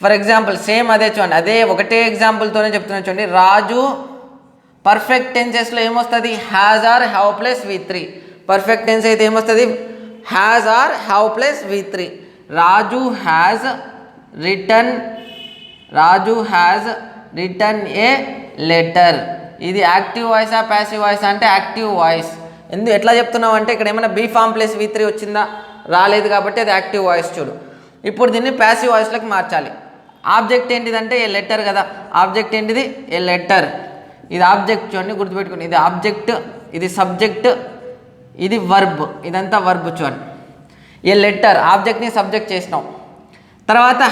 For example same అదే చూడండి, అదే ఒకటే ఎగ్జాంపుల్తోనే చెప్తున్నా. చూడండి రాజు పర్ఫెక్ట్ టెన్సెస్లో ఏమొస్తుంది? Has or have plus V3. Perfect tense అయితే ఏమొస్తుంది? Has or have plus V3. Raju has return a letter. ఇది యాక్టివ్ వాయిసా ప్యాసివ్ వాయిస్ అంటే యాక్టివ్ వాయిస్. ఎట్లా చెప్తున్నావు అంటే ఇక్కడ ఏమైనా బీ ఫామ్ ప్లస్ V3 వచ్చిందా? రాలేదు కాబట్టి అది యాక్టివ్ వాయిస్. చూడు ఇప్పుడు దీన్ని ప్యాసివ్ వాయిస్లోకి మార్చాలి. ఆబ్జెక్ట్ ఏంటిదంటే ఏ లెటర్ కదా. ఆబ్జెక్ట్ ఏంటిది? ఏ లెటర్. ఇది ఆబ్జెక్ట్. చూడండి గుర్తుపెట్టుకోండి, ఇది ఆబ్జెక్ట్, ఇది సబ్జెక్ట్, ఇది వర్బ్, ఇదంతా వర్బ్. చూడండి ఏ లెటర్ ఆబ్జెక్ట్ని సబ్జెక్ట్ చేసినాం. తర్వాత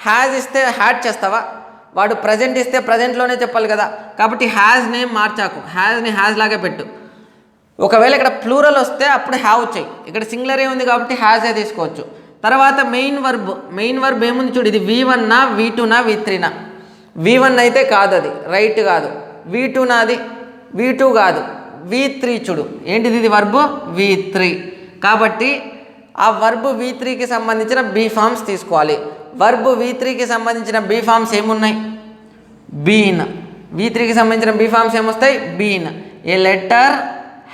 హ్యాజ్ ఇస్తే హ్యాడ్ చేస్తావా? వాడు ప్రజెంట్ ఇస్తే ప్రజెంట్లోనే చెప్పాలి కదా. కాబట్టి హ్యాజ్ నేమ్ మార్చాకు, హ్యాజ్ని హ్యాజ్ లాగే పెట్టు. ఒకవేళ ఇక్కడ ప్లూరల్ వస్తే అప్పుడు హ్యావ్ చేయి. ఇక్కడ సింగులరే ఉంది కాబట్టి హ్యాజే తీసుకోవచ్చు. తర్వాత మెయిన్ వర్బ్ ఏముంది చూడు, ఇది V1నా V2నా V3నా? V1 అయితే కాదు, అది రైట్ కాదు. V2 నాది, V2 కాదు, V3. చూడు ఏంటిది? ఇది వర్బ్ V3. కాబట్టి ఆ వర్బ్ V3కి సంబంధించిన బీ ఫామ్స్ తీసుకోవాలి. వర్బ్ V3కి సంబంధించిన బీ ఫామ్స్ ఏమున్నాయి? బీన్. V3కి సంబంధించిన బీ ఫామ్స్ ఏమొస్తాయి? Been. A letter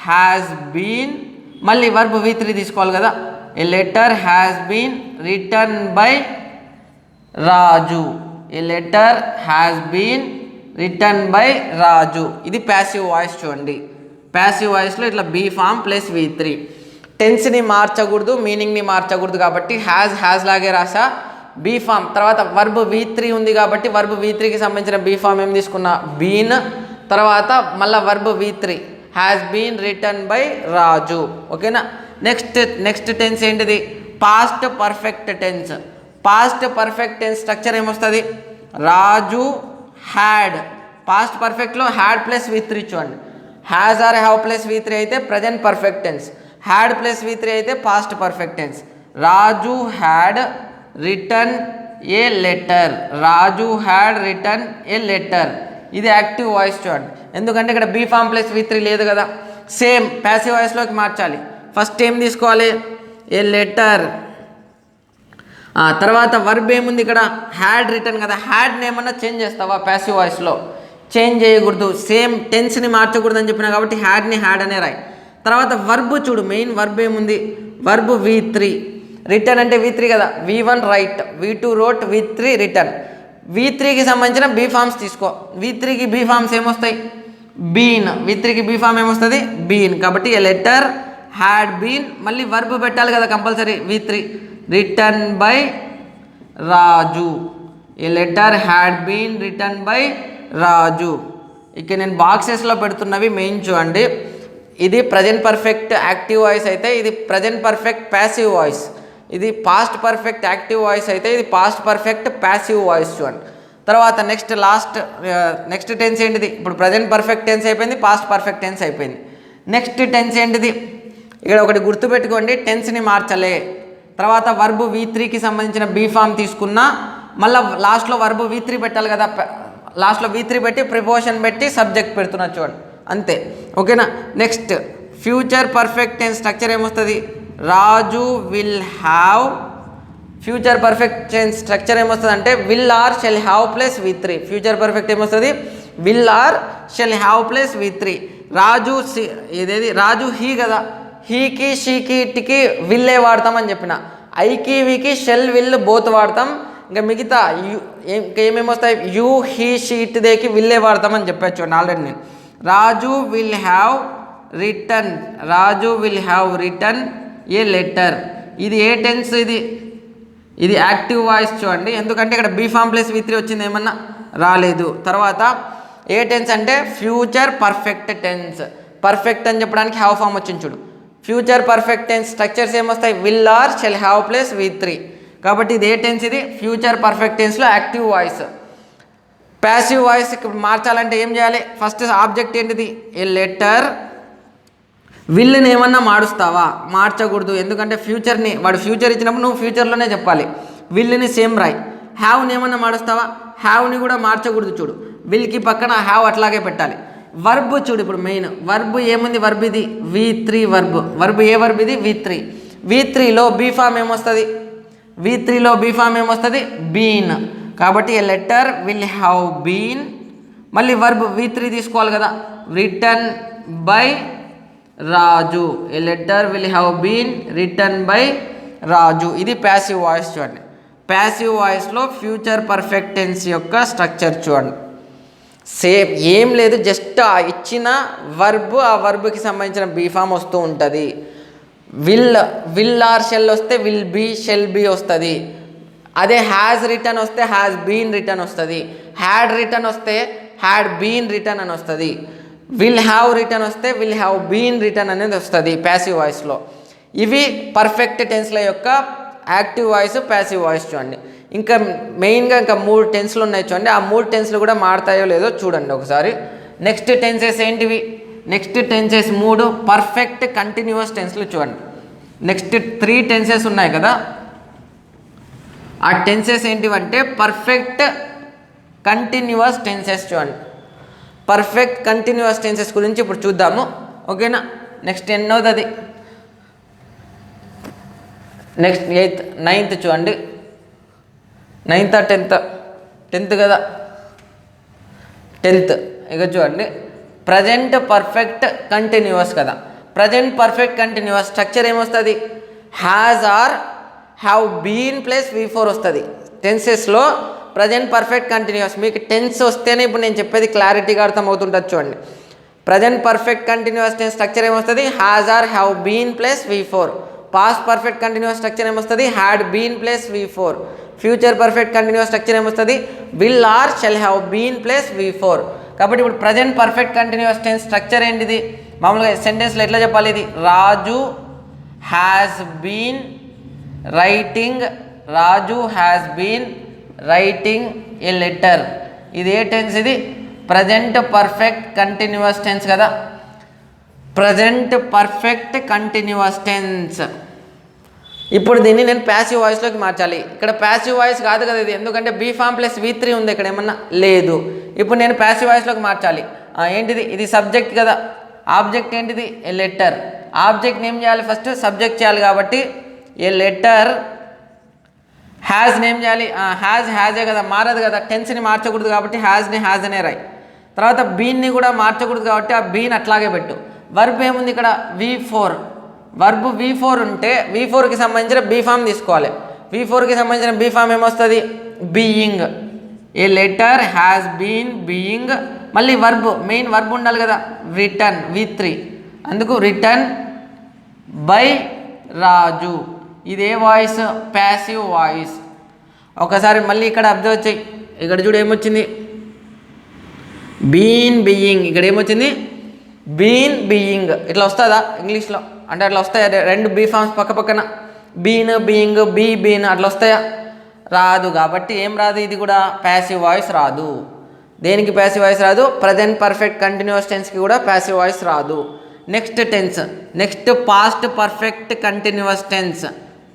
has been, మళ్ళీ వర్బ్ V3 తీసుకోవాలి కదా. A letter has been return by Raju. A letter has been return by Raju. ఇది ప్యాసివ్ వాయిస్. చూడండి ప్యాసివ్ వాయిస్లో ఇట్లా బీ ఫామ్ ప్లస్ V3. టెన్స్ని మార్చకూడదు, మీనింగ్ని మార్చకూడదు కాబట్టి హ్యాజ్ లాగే రాసా. బీ ఫామ్ తర్వాత వర్బ్ V3 ఉంది కాబట్టి వర్బ్ V3కి సంబంధించిన బీ ఫామ్ ఏం తీసుకున్నా? బీన్. తర్వాత మళ్ళీ verb V3 has been return by Raju. ఓకేనా. నెక్స్ట్ టెన్స్ ఏంటిది? Past perfect tense. Past perfect tense structure ఏమొస్తుంది? రాజు హ్యాడ్. పాస్ట్ పర్ఫెక్ట్లో హ్యాడ్ ప్లస్ V3. చూడండి has or have plus V3 అయితే present perfect tense, had plus V3 అయితే past perfect tense. Raju had return a letter. Raju had return a letter. ఇది active voice. చూడండి ఎందుకంటే ఇక్కడ be form plus V3 లేదు కదా. Same passive వాయిస్లోకి మార్చాలి. ఫస్ట్ ఏం తీసుకోవాలి? ఏ లెటర్. తర్వాత వర్బ్ ఏముంది ఇక్కడ? హ్యాడ్ రిటర్న్ కదా. హ్యాడ్ని ఏమన్నా చేంజ్ చేస్తావా? ప్యాసివ్ వాయిస్లో చేంజ్ చేయకూడదు. సేమ్ టెన్స్ని మార్చకూడదు అని చెప్పినా కాబట్టి హ్యాడ్ని హ్యాడ్ అనే రాయి. తర్వాత వర్బ్ చూడు, మెయిన్ వర్బ్ ఏముంది? Verb V3. రిటర్న్ అంటే V3 కదా. V1 right, V2 wrote, V3 return. V3కి సంబంధించిన బీ ఫామ్స్ తీసుకో. V3కి బీ ఫామ్స్ ఏమొస్తాయి? బీన్. V3కి బీ ఫామ్ ఏమొస్తుంది? బీన్. కాబట్టి ఏ లెటర్ హ్యాడ్ బీన్, మళ్ళీ వర్బ్ పెట్టాలి కదా compulsory. V3 return by Raju. A letter had been return by Raju. ఇక నేను బాక్సెస్లో పెడుతున్నవి మెయిన్ చూడండి. ఇది ప్రజెంట్ పర్ఫెక్ట్ యాక్టివ్ వాయిస్ అయితే ఇది ప్రజెంట్ పర్ఫెక్ట్ ప్యాసివ్ వాయిస్. ఇది పాస్ట్ పర్ఫెక్ట్ యాక్టివ్ వాయిస్ అయితే ఇది పాస్ట్ పర్ఫెక్ట్ ప్యాసివ్ వాయిస్. చూడండి తర్వాత నెక్స్ట్ టెన్స్ ఏంటిది? ఇప్పుడు ప్రజెంట్ పర్ఫెక్ట్ టెన్స్ అయిపోయింది, పాస్ట్ పర్ఫెక్ట్ టెన్స్ అయిపోయింది. నెక్స్ట్ టెన్స్ ఏంటిది? ఇక్కడ ఒకటి గుర్తుపెట్టుకోండి, టెన్స్ని మార్చలే. తర్వాత వర్బ్ V3కి సంబంధించిన బీ ఫామ్ తీసుకున్నా మళ్ళీ లాస్ట్లో వర్బ్ V3 పెట్టాలి కదా. లాస్ట్లో V3 పెట్టి ప్రిపోజిషన్ పెట్టి సబ్జెక్ట్ పెడుతున్నా చూడండి అంతే. ఓకేనా. Next future perfect tense structure ఏమొస్తుంది? Raju will have future perfect tense structure ఏమొస్తుంది అంటే will or shall have plus V3. Future perfect ఏమొస్తుంది will or shall have plus V3. Raju ఇదేది రాజు హీ కదా, హీకి షీకి ఇట్కి విల్లే వాడతామని చెప్పిన. ఐకి వీకి షెల్ విల్ బోత్ వాడతాం. ఇంకా మిగతా ఇంకా ఏమేమి వస్తాయి యూ హీ షీ ఇట్ దేకి విల్లే వాడతామని చెప్పచ్చు ఆల్రెడీ నేను. Raju will have return, Raju will have return a letter. ఇది ఏ టెన్స్, ఇది యాక్టివ్ వాయిస్ చూడండి, ఎందుకంటే ఇక్కడ బీ ఫామ్ ప్లస్ V3 వచ్చింది, ఏమన్నా రాలేదు. తర్వాత ఏ టెన్స్ అంటే ఫ్యూచర్ పర్ఫెక్ట్ టెన్స్. పర్ఫెక్ట్ అని చెప్పడానికి హ్యావ్ ఫామ్ వచ్చింది చూడు. ఫ్యూచర్ పర్ఫెక్ట్ టెన్స్ స్ట్రక్చర్స్ ఏమొస్తాయి will or shall have plus V3. కాబట్టి ఇది ఏ టెన్స్, ఇది ఫ్యూచర్ పర్ఫెక్ట్ టెన్స్లో యాక్టివ్ వాయిస్. ప్యాసివ్ వాయిస్ ఇప్పుడు మార్చాలంటే ఏం చేయాలి, ఫస్ట్ ఆబ్జెక్ట్ ఏంటిది ఏ లెటర్. విల్ని ఏమన్నా మారుస్తావా, మార్చకూడదు, ఎందుకంటే ఫ్యూచర్ని వాడు ఫ్యూచర్ ఇచ్చినప్పుడు నువ్వు ఫ్యూచర్లోనే చెప్పాలి. విల్ని సేమ్ రాయి. హ్యావ్ని ఏమన్నా మారుస్తావా, హ్యావ్ని కూడా మార్చకూడదు చూడు, విల్కి పక్కన హ్యావ్ అట్లాగే పెట్టాలి. వర్బ్ చూడు, ఇప్పుడు మెయిన్ వర్బ్ ఏముంది, వర్బ్ ఇది V3 వర్బ్. వర్బ్ ఏ వర్బ్ ఇది V3. V3లో బీ ఫామ్ ఏమొస్తుంది, V3లో బీ ఫామ్ ఏమొస్తుంది బీన్. కాబట్టి a letter will have been. మళ్ళీ వర్బ్ V3 తీసుకోవాలి కదా, return by Raju. A letter will have been return by Raju. ఇది ప్యాసివ్ వాయిస్ చూడండి. ప్యాసివ్ వాయిస్లో ఫ్యూచర్ పర్ఫెక్ట్ టెన్స్ యొక్క స్ట్రక్చర్ చూడండి. సేమ్ ఏం లేదు, జస్ట్ ఆ ఇచ్చిన వర్బ్, ఆ వర్బ్కి సంబంధించిన బీ ఫామ్ వస్తూ ఉంటుంది. విల్ ఆర్ షెల్ వస్తే విల్ బీ షెల్ బీ వస్తుంది. అదే హ్యాజ్ రిటర్న్ వస్తే హ్యాజ్ బీన్ రిటర్న్ వస్తుంది. హ్యాడ్ రిటర్న్ వస్తే హ్యాడ్ బీన్ రిటర్న్ అని వస్తుంది. విల్ హ్యావ్ రిటర్న్ వస్తే విల్ హ్యావ్ బీన్ రిటర్న్ అనేది వస్తుంది ప్యాసివ్ వాయిస్లో. ఇవి పర్ఫెక్ట్ టెన్స్ల యొక్క యాక్టివ్ వాయిస్, ప్యాసివ్ వాయిస్ చూడండి. ఇంకా మెయిన్గా ఇంకా 3 టెన్స్లు ఉన్నాయి చూడండి. ఆ 3 టెన్స్లు కూడా మారుతాయో లేదో చూడండి ఒకసారి. నెక్స్ట్ టెన్సెస్ ఏంటివి, నెక్స్ట్ టెన్సెస్ 3 పర్ఫెక్ట్ కంటిన్యూస్ టెన్స్లు చూడండి. నెక్స్ట్ 3 టెన్సెస్ ఉన్నాయి కదా, ఆ టెన్సెస్ ఏంటివంటే పర్ఫెక్ట్ కంటిన్యూస్ టెన్సెస్ చూడండి. పర్ఫెక్ట్ కంటిన్యూస్ టెన్సెస్ గురించి ఇప్పుడు చూద్దాము, ఓకేనా. నెక్స్ట్ ఎన్నోది అది, నెక్స్ట్ 8th 9th చూడండి. 9th 10th కదా, 10th. ఇక చూడండి ప్రజెంట్ పర్ఫెక్ట్ కంటిన్యూస్ కదా. ప్రజెంట్ పర్ఫెక్ట్ కంటిన్యూస్ స్ట్రక్చర్ ఏమొస్తుంది has or have been plus V4 వస్తుంది టెన్సెస్లో. ప్రజెంట్ పర్ఫెక్ట్ కంటిన్యూస్ మీకు టెన్స్ వస్తేనే ఇప్పుడు నేను చెప్పేది క్లారిటీగా అర్థమవుతుంటుంది చూడండి. Present perfect continuous tense structure ఏమొస్తుంది has or have been plus V4. Past perfect continuous structure ఏమొస్తుంది had been plus V4. Future perfect continuous structure ఏమొస్తుంది will or shall have been plus V4. కాబట్టి ఇప్పుడు present perfect continuous tense structure ఏంటిది, మామూలుగా సెంటెన్స్లో ఎట్లా చెప్పాలి, ఇది Raju has been writing, Raju has been writing a letter. ఇది ఏ టెన్స్, ఇది ప్రజెంట్ పర్ఫెక్ట్ కంటిన్యూస్ టెన్స్ కదా. Present perfect continuous tense. ఇప్పుడు దీన్ని నేను ప్యాసివ్ వాయిస్లోకి మార్చాలి. ఇక్కడ ప్యాసివ్ వాయిస్ కాదు కదా ఇది, ఎందుకంటే బీ ఫామ్ ప్లస్ V3 ఉంది, ఇక్కడ ఏమన్నా లేదు. ఇప్పుడు నేను ప్యాసివ్ వాయిస్లోకి మార్చాలి. ఏంటిది, ఇది సబ్జెక్ట్ కదా, ఆబ్జెక్ట్ ఏంటిది ఏ లెటర్. ఆబ్జెక్ట్ని ఏం చేయాలి, ఫస్ట్ సబ్జెక్ట్ చేయాలి. కాబట్టి ఏ లెటర్ హ్యాజ్ నేమ్ చేయాలి. హ్యాజే కదా, మారదు కదా, టెన్స్ని మార్చకూడదు కాబట్టి హ్యాజ్ని హ్యాజ్ అనే రాయి. తర్వాత బీన్ని కూడా మార్చకూడదు కాబట్టి ఆ బీన్ అట్లాగే పెట్టు. వర్బ్ ఏముంది ఇక్కడ V4. వర్బ్ V4 ఉంటే V4కి సంబంధించిన బీ ఫామ్ తీసుకోవాలి. V4కి సంబంధించిన బీ ఫామ్ ఏమొస్తుంది being. A letter has been being. మళ్ళీ వర్బ్, మెయిన్ వర్బ్ ఉండాలి కదా, రిటర్న్ V3. అందుకు రిటర్న్ బై రాజు. ఇదే వాయిస్ ప్యాసివ్ వాయిస్. ఒకసారి మళ్ళీ ఇక్కడ అబ్జర్వ్ చేయి, ఇక్కడ చూడు ఏమొచ్చింది బీన్ బీయింగ్. ఇక్కడ ఏమొచ్చింది బీన్ బీయింగ్. ఇట్లా వస్తుందా ఇంగ్లీష్లో, అంటే అట్లా వస్తాయా 2 బీ ఫామ్స్ పక్క పక్కన, బీన్ బీయింగ్ బీన్ అట్లా వస్తాయా, రాదు. కాబట్టి ఏం రాదు, ఇది కూడా ప్యాసివ్ వాయిస్ రాదు. దేనికి ప్యాసివ్ వాయిస్ రాదు, ప్రజెంట్ పర్ఫెక్ట్ కంటిన్యూస్ టెన్స్కి కూడా ప్యాసివ్ వాయిస్ రాదు. Next tense, next past perfect continuous tense.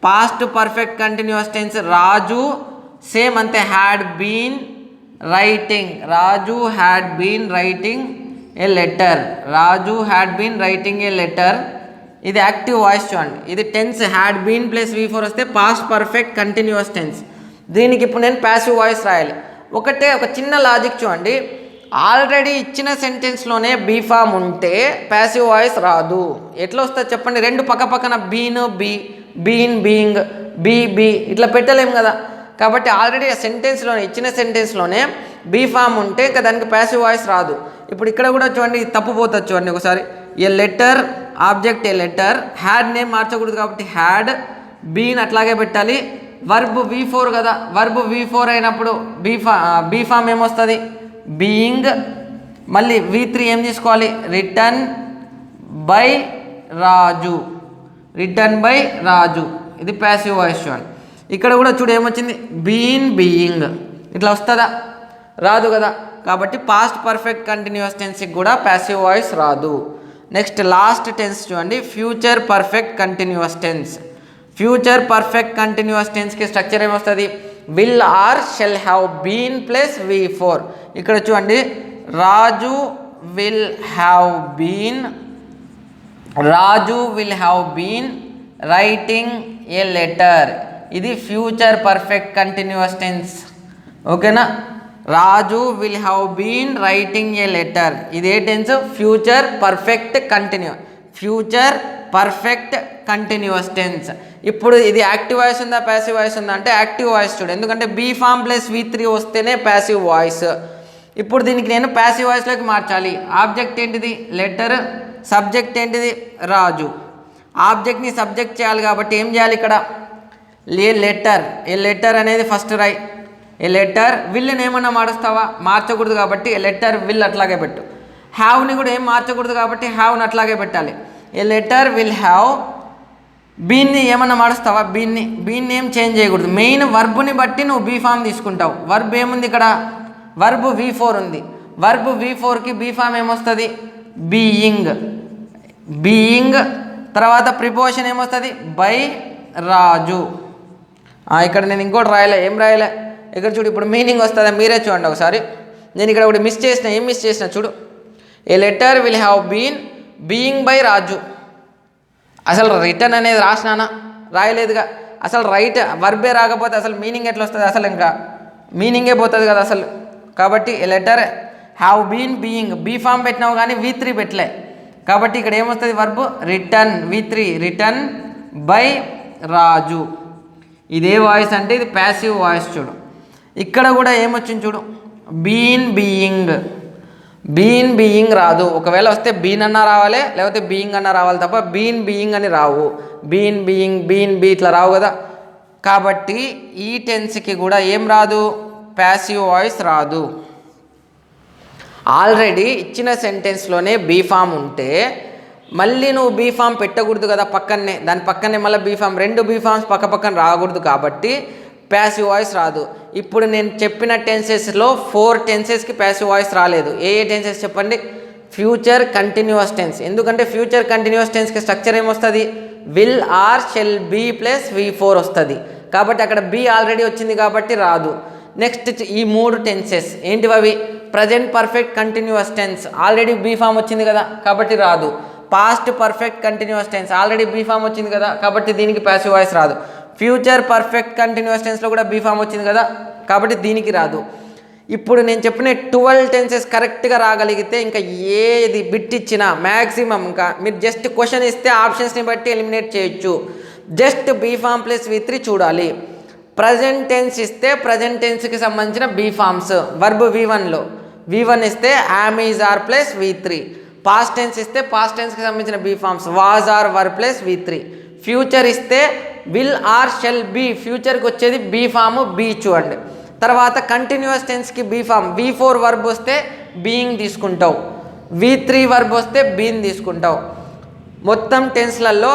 Past perfect continuous tense Raju same అంతే, had been writing. Raju had been writing a letter. Raju had been writing a letter. ఇది active voice చూడండి. ఇది tense had been plus V4 వస్తే past perfect continuous tense. దీనికి ఇప్పుడు నేను passive voice రాయాలి. ఒక చిన్న లాజిక్ చూడండి. ఆల్రెడీ ఇచ్చిన సెంటెన్స్లోనే బీ ఫామ్ ఉంటే ప్యాసివ్ వాయిస్ రాదు. ఎట్లా వస్తుంది చెప్పండి? రెండు పక్కన been be, been being, be ఇట్లా పెట్టలేము కదా. కాబట్టి ఆల్రెడీ ఆ ఇచ్చిన సెంటెన్స్లోనే బీ ఫామ్ ఉంటే ఇంకా దానికి ప్యాసివ్ వాయిస్ రాదు. ఇప్పుడు ఇక్కడ కూడా చూడండి తప్పుపోతుంది చూడండి ఒకసారి. A letter object a letter, had name మార్చకూడదు కాబట్టి హ్యాడ్, బీన్ అట్లాగే పెట్టాలి. వర్బ్ V4 కదా, వర్బ్ V4 అయినప్పుడు బీ ఫామ్ ఏమొస్తుంది? బీయింగ్. మళ్ళీ V3 ఏం తీసుకోవాలి? Written by Raju, written by Raju. ఇది ప్యాసివ్ వాయిస్ చూడండి. ఇక్కడ కూడా చూడు ఏమొచ్చింది? Been being. ఇట్లా వస్తుందా? రాదు కదా. కాబట్టి పాస్ట్ పర్ఫెక్ట్ కంటిన్యూస్ టెన్స్కి కూడా ప్యాసివ్ వాయిస్ రాదు. నెక్స్ట్ లాస్ట్ టెన్స్ చూడండి, future perfect continuous tense. Future perfect continuous టెన్స్కి స్ట్రక్చర్ ఏమొస్తుంది? Will or shall have been plus V4. ఇక్కడ చూడండి, Raju will have been writing a letter. ఇది ఫ్యూచర్ పర్ఫెక్ట్ కంటిన్యూస్ టెన్స్. ఓకేనా? Raju will have been writing a letter. ఇదే tense? Future perfect continuous tense. ఇప్పుడు ఇది active voice ఉందా passive voice ఉందా అంటే యాక్టివ్ వాయిస్ చూడు. ఎందుకంటే బీ ఫామ్ ప్లస్ V3 వస్తేనే ప్యాసివ్ వాయిస్. ఇప్పుడు దీనికి నేను ప్యాసివ్ వాయిస్లోకి మార్చాలి. ఆబ్జెక్ట్ ఏంటిది? లెటర్. సబ్జెక్ట్ ఏంటిది? రాజు. ఆబ్జెక్ట్ని సబ్జెక్ట్ చేయాలి కాబట్టి ఏం చేయాలి ఇక్కడ? ఏ లెటర్ అనేది ఫస్ట్ రాయి. ఏ లెటర్. విల్ని ఏమన్నా మారుస్తావా? మార్చకూడదు కాబట్టి ఏ లెటర్ విల్ అట్లాగే పెట్టు. హ్యావ్ని కూడా ఏం మార్చకూడదు కాబట్టి హ్యావ్ని అట్లాగే పెట్టాలి. ఏ లెటర్ విల్ హ్యావ్. బీన్ని ఏమన్నా మారుస్తావా? బీన్ని ఏం చేంజ్ చేయకూడదు. మెయిన్ వర్బ్ని బట్టి నువ్వు బీ ఫామ్ తీసుకుంటావు. వర్బ్ ఏముంది ఇక్కడ? వర్బ్ V4 ఉంది. వర్బ్ V4కి బీ ఫామ్ ఏమొస్తుంది? బీయింగ్. తర్వాత ప్రిపోజిషన్ ఏమొస్తుంది? బై రాజు. ఇక్కడ నేను ఇంకోటి రాయలే. ఏం రాయలే? ఇక్కడ చూడు, ఇప్పుడు మీనింగ్ వస్తుందా మీరే చూడండి ఒకసారి. నేను ఇక్కడ ఒకటి మిస్ చేసిన. ఏం మిస్ చేసిన చూడు. A letter will have been being by Raju. అసలు రిటర్న్ అనేది రాసినానా? రాయలేదుగా. అసలు వర్బే రాకపోతే అసలు మీనింగ్ ఎట్లా వస్తుంది? అసలు ఇంకా మీనింగే పోతుంది కదా అసలు. కాబట్టి a letter have been being, be form పెట్టినావు కానీ V3 పెట్టలే. కాబట్టి ఇక్కడ ఏమొస్తుంది? Verb written, V3 return by Raju. ఇదే వాయిస్ అంటే ఇది ప్యాసివ్ వాయిస్ చూడు. ఇక్కడ కూడా ఏమొచ్చింది చూడు, బీన్ బీయింగ్ రాదు. ఒకవేళ వస్తే బీన్ అన్నా రావాలి, లేకపోతే బీయింగ్ అన్నా రావాలి తప్ప బీయింగ్ అని రావు. బీన్ బీ ఇట్లా రావు కదా. కాబట్టి ఈ టెన్స్కి కూడా ఏం రాదు? ప్యాసివ్ వాయిస్ రాదు. ఆల్రెడీ ఇచ్చిన సెంటెన్స్లోనే బీ ఫామ్ ఉంటే మళ్ళీ నువ్వు బీ ఫామ్ పెట్టకూడదు కదా పక్కనే. దాని పక్కనే మళ్ళీ బీ ఫామ్, రెండు బీ ఫామ్స్ పక్కన రాకూడదు. కాబట్టి ప్యాసివ్ వాయిస్ రాదు. ఇప్పుడు నేను చెప్పిన టెన్సెస్లో 4 టెన్సెస్కి ప్యాసివ్ వాయిస్ రాలేదు. ఏ టెన్సెస్ చెప్పండి? Future continuous tense. ఎందుకంటే ఫ్యూచర్ కంటిన్యూస్ టెన్స్కి స్ట్రక్చర్ ఏమొస్తుంది? Will or shall be plus V4 వస్తుంది. కాబట్టి అక్కడ బీ ఆల్రెడీ వచ్చింది కాబట్టి రాదు. నెక్స్ట్ ఈ 3 టెన్సెస్ ఏంటివి? అవి present perfect continuous tense. Already be form వచ్చింది కదా కాబట్టి రాదు. Past perfect continuous tense. Already be form వచ్చింది కదా కాబట్టి దీనికి ప్యాసివ్ వాయిస్ రాదు. ఫ్యూచర్ పర్ఫెక్ట్ కంటిన్యూస్ టెన్స్లో కూడా బీ ఫామ్ వచ్చింది కదా కాబట్టి దీనికి రాదు. ఇప్పుడు నేను చెప్పిన 12 టెన్సెస్ కరెక్ట్గా రాగలిగితే ఇంకా ఏది బిట్ ఇచ్చినా మ్యాక్సిమం, ఇంకా మీరు జస్ట్ క్వశ్చన్ ఇస్తే ఆప్షన్స్ని బట్టి ఎలిమినేట్ చేయొచ్చు. Just be form plus V3 చూడాలి. ప్రజెంట్ టెన్స్ ఇస్తే ప్రజెంట్ టెన్స్కి సంబంధించిన బీ ఫామ్స్. వర్బ్ V1 ఇస్తే am is are plus V3. Past tense ఇస్తే పాస్ట్ టెన్స్కి సంబంధించిన be forms was or were plus V3. Future ఇస్తే విల్ ఆర్ షెల్ బీ. ఫ్యూచర్కి వచ్చేది బీ ఫామ్ బీ చూడండి. తర్వాత కంటిన్యూస్ టెన్స్కి బీ ఫామ్ V4 వర్బ్ వస్తే బీయింగ్ తీసుకుంటావు, V3 వర్బ్ వస్తే బీన్ తీసుకుంటావు. మొత్తం టెన్స్లలో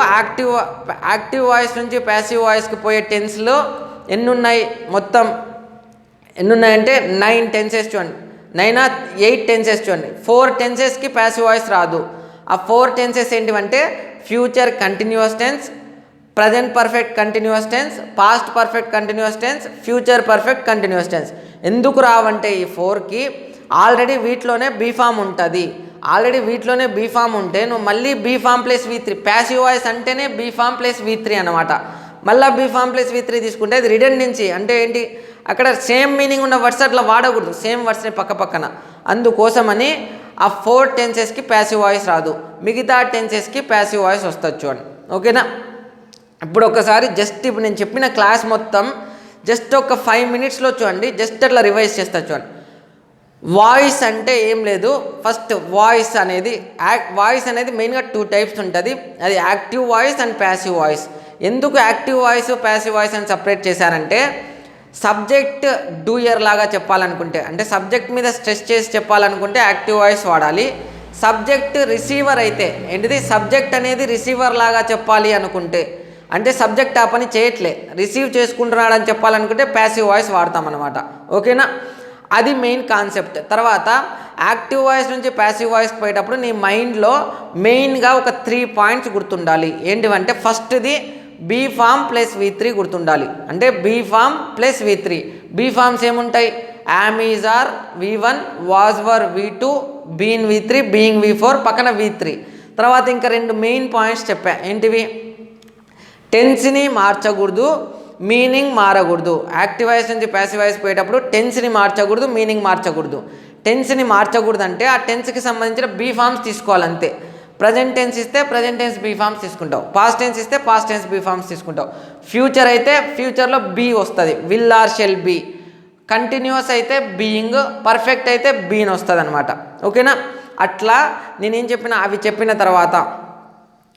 యాక్టివ్ వాయిస్ నుంచి ప్యాసివ్ వాయిస్కి పోయే టెన్స్లో ఎన్ని ఉన్నాయి? మొత్తం ఎన్ని ఉన్నాయంటే 9 టెన్సెస్ చూడండి. 8 టెన్సెస్ చూడండి. 4 టెన్సెస్కి ప్యాసివ్ వాయిస్ రాదు. ఆ 4 టెన్సెస్ ఏంటివంటే future continuous tense, present perfect continuous tense, past perfect continuous tense, future perfect continuous tense. ఎందుకు రావంటే ఈ 4కి ఆల్రెడీ వీటిలోనే బీ ఫామ్ ఉంటుంది. ఆల్రెడీ వీటిలోనే బీ ఫామ్ ఉంటే నువ్వు మళ్ళీ be form plus V3, passive voice అంటేనే బీ ఫామ్ ప్లస్ V3 అనమాట. మళ్ళీ బీ ఫామ్ ప్లస్ V3 తీసుకుంటే అది రిడెండెన్సీ. అంటే ఏంటి, అక్కడ సేమ్ మీనింగ్ ఉన్న వర్డ్స్ అట్లా వాడకూడదు, సేమ్ వర్డ్స్ని పక్క పక్కన. అందుకోసమని ఆ 4 టెన్సెస్కి ప్యాసివ్ వాయిస్ రాదు, మిగతా టెన్సెస్కి ప్యాసివ్ వాయిస్ వస్తుంది చూడండి. ఓకేనా? ఇప్పుడు ఒకసారి జస్ట్ ఇప్పుడు నేను చెప్పిన క్లాస్ మొత్తం జస్ట్ ఒక 5 మినిట్స్లో చూడండి, జస్ట్ అట్లా రివైజ్ చేస్తా చూడండి. వాయిస్ అంటే ఏం లేదు. ఫస్ట్ వాయిస్ అనేది మెయిన్గా 2 టైప్స్ ఉంటుంది. అది active voice and passive voice. ఎందుకు యాక్టివ్ వాయిస్ ప్యాసివ్ వాయిస్ అని సపరేట్ చేశారంటే, సబ్జెక్ట్ డూయర్ లాగా చెప్పాలనుకుంటే, అంటే సబ్జెక్ట్ మీద స్ట్రెస్ చేసి చెప్పాలనుకుంటే యాక్టివ్ వాయిస్ వాడాలి. సబ్జెక్ట్ రిసీవర్ అయితే ఏంటిది, సబ్జెక్ట్ అనేది రిసీవర్ లాగా చెప్పాలి అనుకుంటే, అంటే సబ్జెక్ట్ ఆ పని చేయట్లే రిసీవ్ చేసుకుంటున్నాడు అని చెప్పాలనుకుంటే ప్యాసివ్ వాయిస్ వాడతామన్నమాట. ఓకేనా? అది మెయిన్ కాన్సెప్ట్. తర్వాత యాక్టివ్ వాయిస్ నుంచి ప్యాసివ్ వాయిస్ పోయేటప్పుడు నీ మైండ్లో మెయిన్గా ఒక 3 పాయింట్స్ గుర్తుండాలి. ఏంటివంటే, ఫస్ట్ది బీ ఫామ్ ప్లస్ V3 గుర్తుండాలి. అంటే be form plus V3. Be forms ఏముంటాయి, am, is, are, V1, was, were, V2, been V3, being V4, పక్కన V3. తర్వాత ఇంకా 2 మెయిన్ పాయింట్స్ చెప్పా. ఏంటివి, టెన్స్ని మార్చకూడదు, మీనింగ్ మారకూడదు. యాక్టివ్ వాయిస్ నుంచి ప్యాసివ్ వాయిస్ పోయేటప్పుడు టెన్స్ని మార్చకూడదు, మీనింగ్ మార్చకూడదు. టెన్స్ని మార్చకూడదు అంటే ఆ టెన్స్కి సంబంధించిన బీ ఫామ్స్ తీసుకోవాలంతే. ప్రజెంట్ టెన్స్ ఇస్తే ప్రజెంట్ టెన్స్ బీ ఫామ్స్ తీసుకుంటావు, పాస్ట్ టెన్స్ ఇస్తే పాస్ట్ టెన్స్ బీ ఫామ్స్ తీసుకుంటావు. ఫ్యూచర్ అయితే ఫ్యూచర్లో బీ వస్తుంది, will or shall be. Continuous అయితే బీయింగ్, పర్ఫెక్ట్ అయితే బీన్ వస్తుంది అనమాట. ఓకేనా? అట్లా నేనేం చెప్పినా అవి చెప్పిన తర్వాత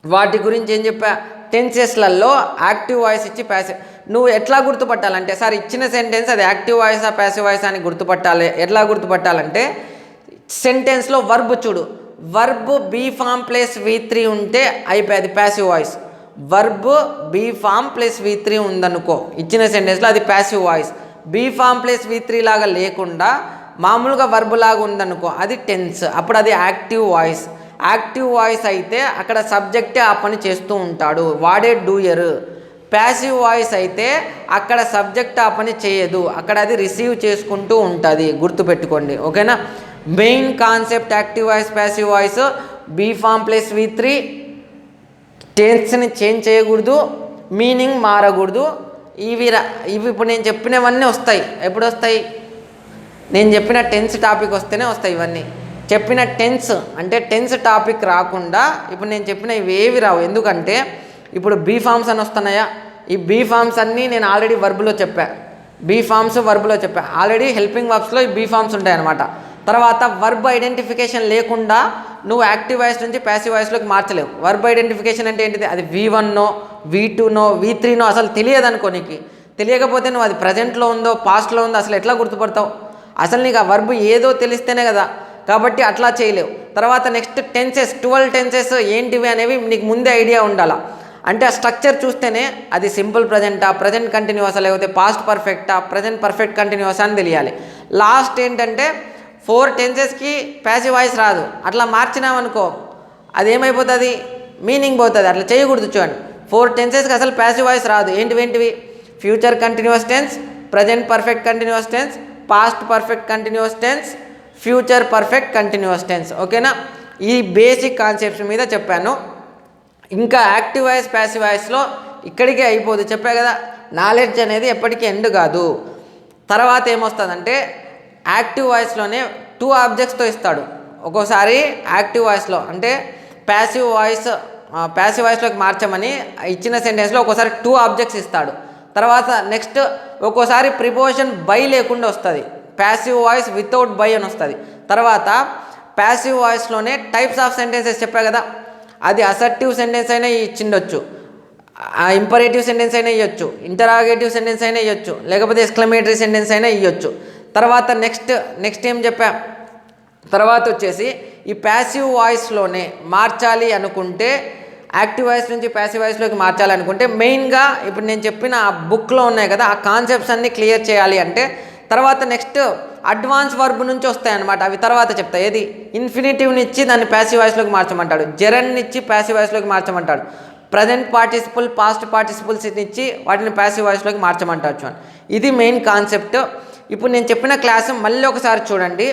వాటి గురించి ఏం చెప్పా, టెన్సెస్లలో యాక్టివ్ వాయిస్ ఇచ్చి ప్యాసివ్. నువ్వు ఎట్లా గుర్తుపట్టాలంటే, సార్ ఇచ్చిన సెంటెన్స్ అది యాక్టివ్ వాయిసా ప్యాసివ్ వాయిస్ అని గుర్తుపట్టాలి. ఎట్లా గుర్తుపట్టాలంటే, సెంటెన్స్లో వర్బ్ చూడు, verb be form plus V3 ఉంటే అయిపోయింది passive voice. Verb be form plus V3 ఉందనుకో ఇచ్చిన సెంటెన్స్లో, అది passive voice. Be form plus V3 లాగా లేకుండా మామూలుగా వర్బ్ లాగా ఉందనుకో అది టెన్స్, అప్పుడు అది యాక్టివ్ వాయిస్. యాక్టివ్ వాయిస్ అయితే అక్కడ సబ్జెక్టే ఆ పని చేస్తూ ఉంటాడు, వాడే డూయర్. ప్యాసివ్ వాయిస్ అయితే అక్కడ సబ్జెక్ట్ ఆ పని చేయదు, అక్కడ అది రిసీవ్ చేసుకుంటూ ఉంటుంది. గుర్తుపెట్టుకోండి. ఓకేనా? Main concept active voice passive voice, be form plus V3, టెన్స్ని చేంజ్ చేయకూడదు, మీనింగ్ మారకూడదు. ఇవి ఇప్పుడు నేను చెప్పినవన్నీ వస్తాయి. ఎప్పుడు వస్తాయి, నేను చెప్పిన టెన్స్ టాపిక్ వస్తేనే వస్తాయి ఇవన్నీ. చెప్పిన టెన్స్ అంటే టెన్స్ టాపిక్ రాకుండా ఇప్పుడు నేను చెప్పిన ఇవేవి రావు. ఎందుకంటే ఇప్పుడు బీ ఫామ్స్ అని వస్తున్నాయా, ఈ బీ ఫామ్స్ అన్నీ నేను ఆల్రెడీ వర్బ్లో చెప్పా. బీ ఫామ్స్ వర్బ్లో చెప్పా ఆల్రెడీ. హెల్పింగ్ వర్బ్స్లో ఈ బీ ఫామ్స్ ఉంటాయి అన్నమాట. తర్వాత వర్బ్ ఐడెంటిఫికేషన్ లేకుండా నువ్వు యాక్టివ్ వాయిస్ నుంచి ప్యాసివ్ వాయిస్లోకి మార్చలేవు. వర్బ్ ఐడెంటిఫికేషన్ అంటే ఏంటిది, అది V1నో V2నో V3నో అసలు తెలియదు అనుకో. నీకు తెలియకపోతే నువ్వు అది ప్రజెంట్లో ఉందో పాస్ట్లో ఉందో అసలు ఎట్లా గుర్తుపడతావు? అసలు నీకు ఆ వర్బ్ ఏదో తెలిస్తేనే కదా. కాబట్టి అట్లా చేయలేవు. తర్వాత నెక్స్ట్ టెన్సెస్, 12 టెన్సెస్ ఏంటివి అనేవి నీకు ముందే ఐడియా ఉండాలా. అంటే ఆ స్ట్రక్చర్ చూస్తేనే అది సింపుల్ ప్రజెంటా, ప్రజెంట్ కంటిన్యూసా, లేకపోతే పాస్ట్ పర్ఫెక్టా, ప్రజెంట్ పర్ఫెక్ట్ కంటిన్యూసా అని తెలియాలి. లాస్ట్ ఏంటంటే 4 టెన్సెస్కి ప్యాసివ్ వాయిస్ రాదు. అట్లా మార్చినామనుకో అదేమైపోతుంది, మీనింగ్ పోతుంది. అట్లా చేయకూడదు. చూడండి, 4 టెన్సెస్కి అసలు ప్యాసివ్ వాయిస్ రాదు. ఏంటివి, future continuous tense, present perfect continuous tense, past perfect continuous tense, future perfect continuous tense. ఓకేనా? ఈ బేసిక్ కాన్సెప్ట్స్ మీద చెప్పాను. ఇంకా యాక్టివ్ వాయిస్ ప్యాసివ్ వాయిస్లో ఇక్కడికే అయిపోదు. చెప్పా కదా, నాలెడ్జ్ అనేది ఎప్పటికీ ఎండ్ కాదు. తర్వాత ఏమొస్తుందంటే యాక్టివ్ వాయిస్లోనే 2 ఆబ్జెక్ట్స్తో ఇస్తాడు. ఒక్కోసారి యాక్టివ్ వాయిస్లో అంటే ప్యాసివ్ వాయిస్లోకి మార్చమని ఇచ్చిన సెంటెన్స్లో ఒక్కోసారి 2 ఆబ్జెక్ట్స్ ఇస్తాడు. తర్వాత నెక్స్ట్ ఒక్కోసారి ప్రిపోజిషన్ బై లేకుండా వస్తుంది, ప్యాసివ్ వాయిస్ వితౌట్ బై అని వస్తుంది. తర్వాత ప్యాసివ్ వాయిస్లోనే టైప్స్ ఆఫ్ సెంటెన్సెస్ చెప్పా కదా, అది అసర్టివ్ సెంటెన్స్ అయినా ఇచ్చిండొచ్చు, ఇంపరేటివ్ సెంటెన్స్ అయినా ఇవ్వచ్చు, ఇంటరాగేటివ్ సెంటెన్స్ అయినా ఇవ్వచ్చు, లేకపోతే ఎక్స్క్లమేటరీ సెంటెన్స్ అయినా ఇవ్వచ్చు. తర్వాత నెక్స్ట్ ఏం చెప్పా, తర్వాత వచ్చేసి ఈ ప్యాసివ్ వాయిస్లోనే మార్చాలి అనుకుంటే, యాక్టివ్ వాయిస్ నుంచి ప్యాసివ్ వాయిస్లోకి మార్చాలి అనుకుంటే మెయిన్గా ఇప్పుడు నేను చెప్పిన ఆ బుక్లో ఉన్నాయి కదా ఆ కాన్సెప్ట్స్ అన్నీ క్లియర్ చేయాలి అంటే, తర్వాత నెక్స్ట్ అడ్వాన్స్ వర్బ్ నుంచి వస్తాయన్నమాట. అవి తర్వాత చెప్తా. ఏది, ఇన్ఫినిటివ్ని ఇచ్చి దాన్ని ప్యాసివ్ వాయిస్లోకి మార్చమంటాడు, జెరన్ని ఇచ్చి ప్యాసివ్ వాయిస్లోకి మార్చమంటాడు, ప్రజెంట్ పార్టిసిపుల్ పాస్ట్ పార్టిసిపుల్స్ని ఇచ్చి వాటిని ప్యాసివ్ వాయిస్లోకి మార్చమంటాడు. చూడండి, ఇది మెయిన్ కాన్సెప్ట్. ఇప్పుడు నేను చెప్పిన క్లాసు మళ్ళీ ఒకసారి చూడండి.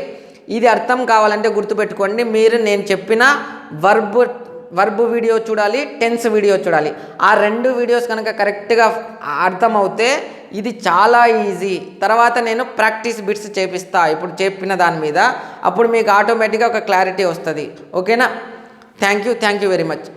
ఇది అర్థం కావాలంటే గుర్తుపెట్టుకోండి, మీరు నేను చెప్పిన వర్బ్ వీడియో చూడాలి, టెన్స్ వీడియో చూడాలి. ఆ 2 వీడియోస్ కనుక కరెక్ట్గా అర్థమవుతే ఇది చాలా ఈజీ. తర్వాత నేను ప్రాక్టీస్ బిట్స్ చేపిస్తా ఇప్పుడు చెప్పిన దాని మీద, అప్పుడు మీకు ఆటోమేటిక్గా ఒక క్లారిటీ వస్తుంది. ఓకేనా? Thank you very much.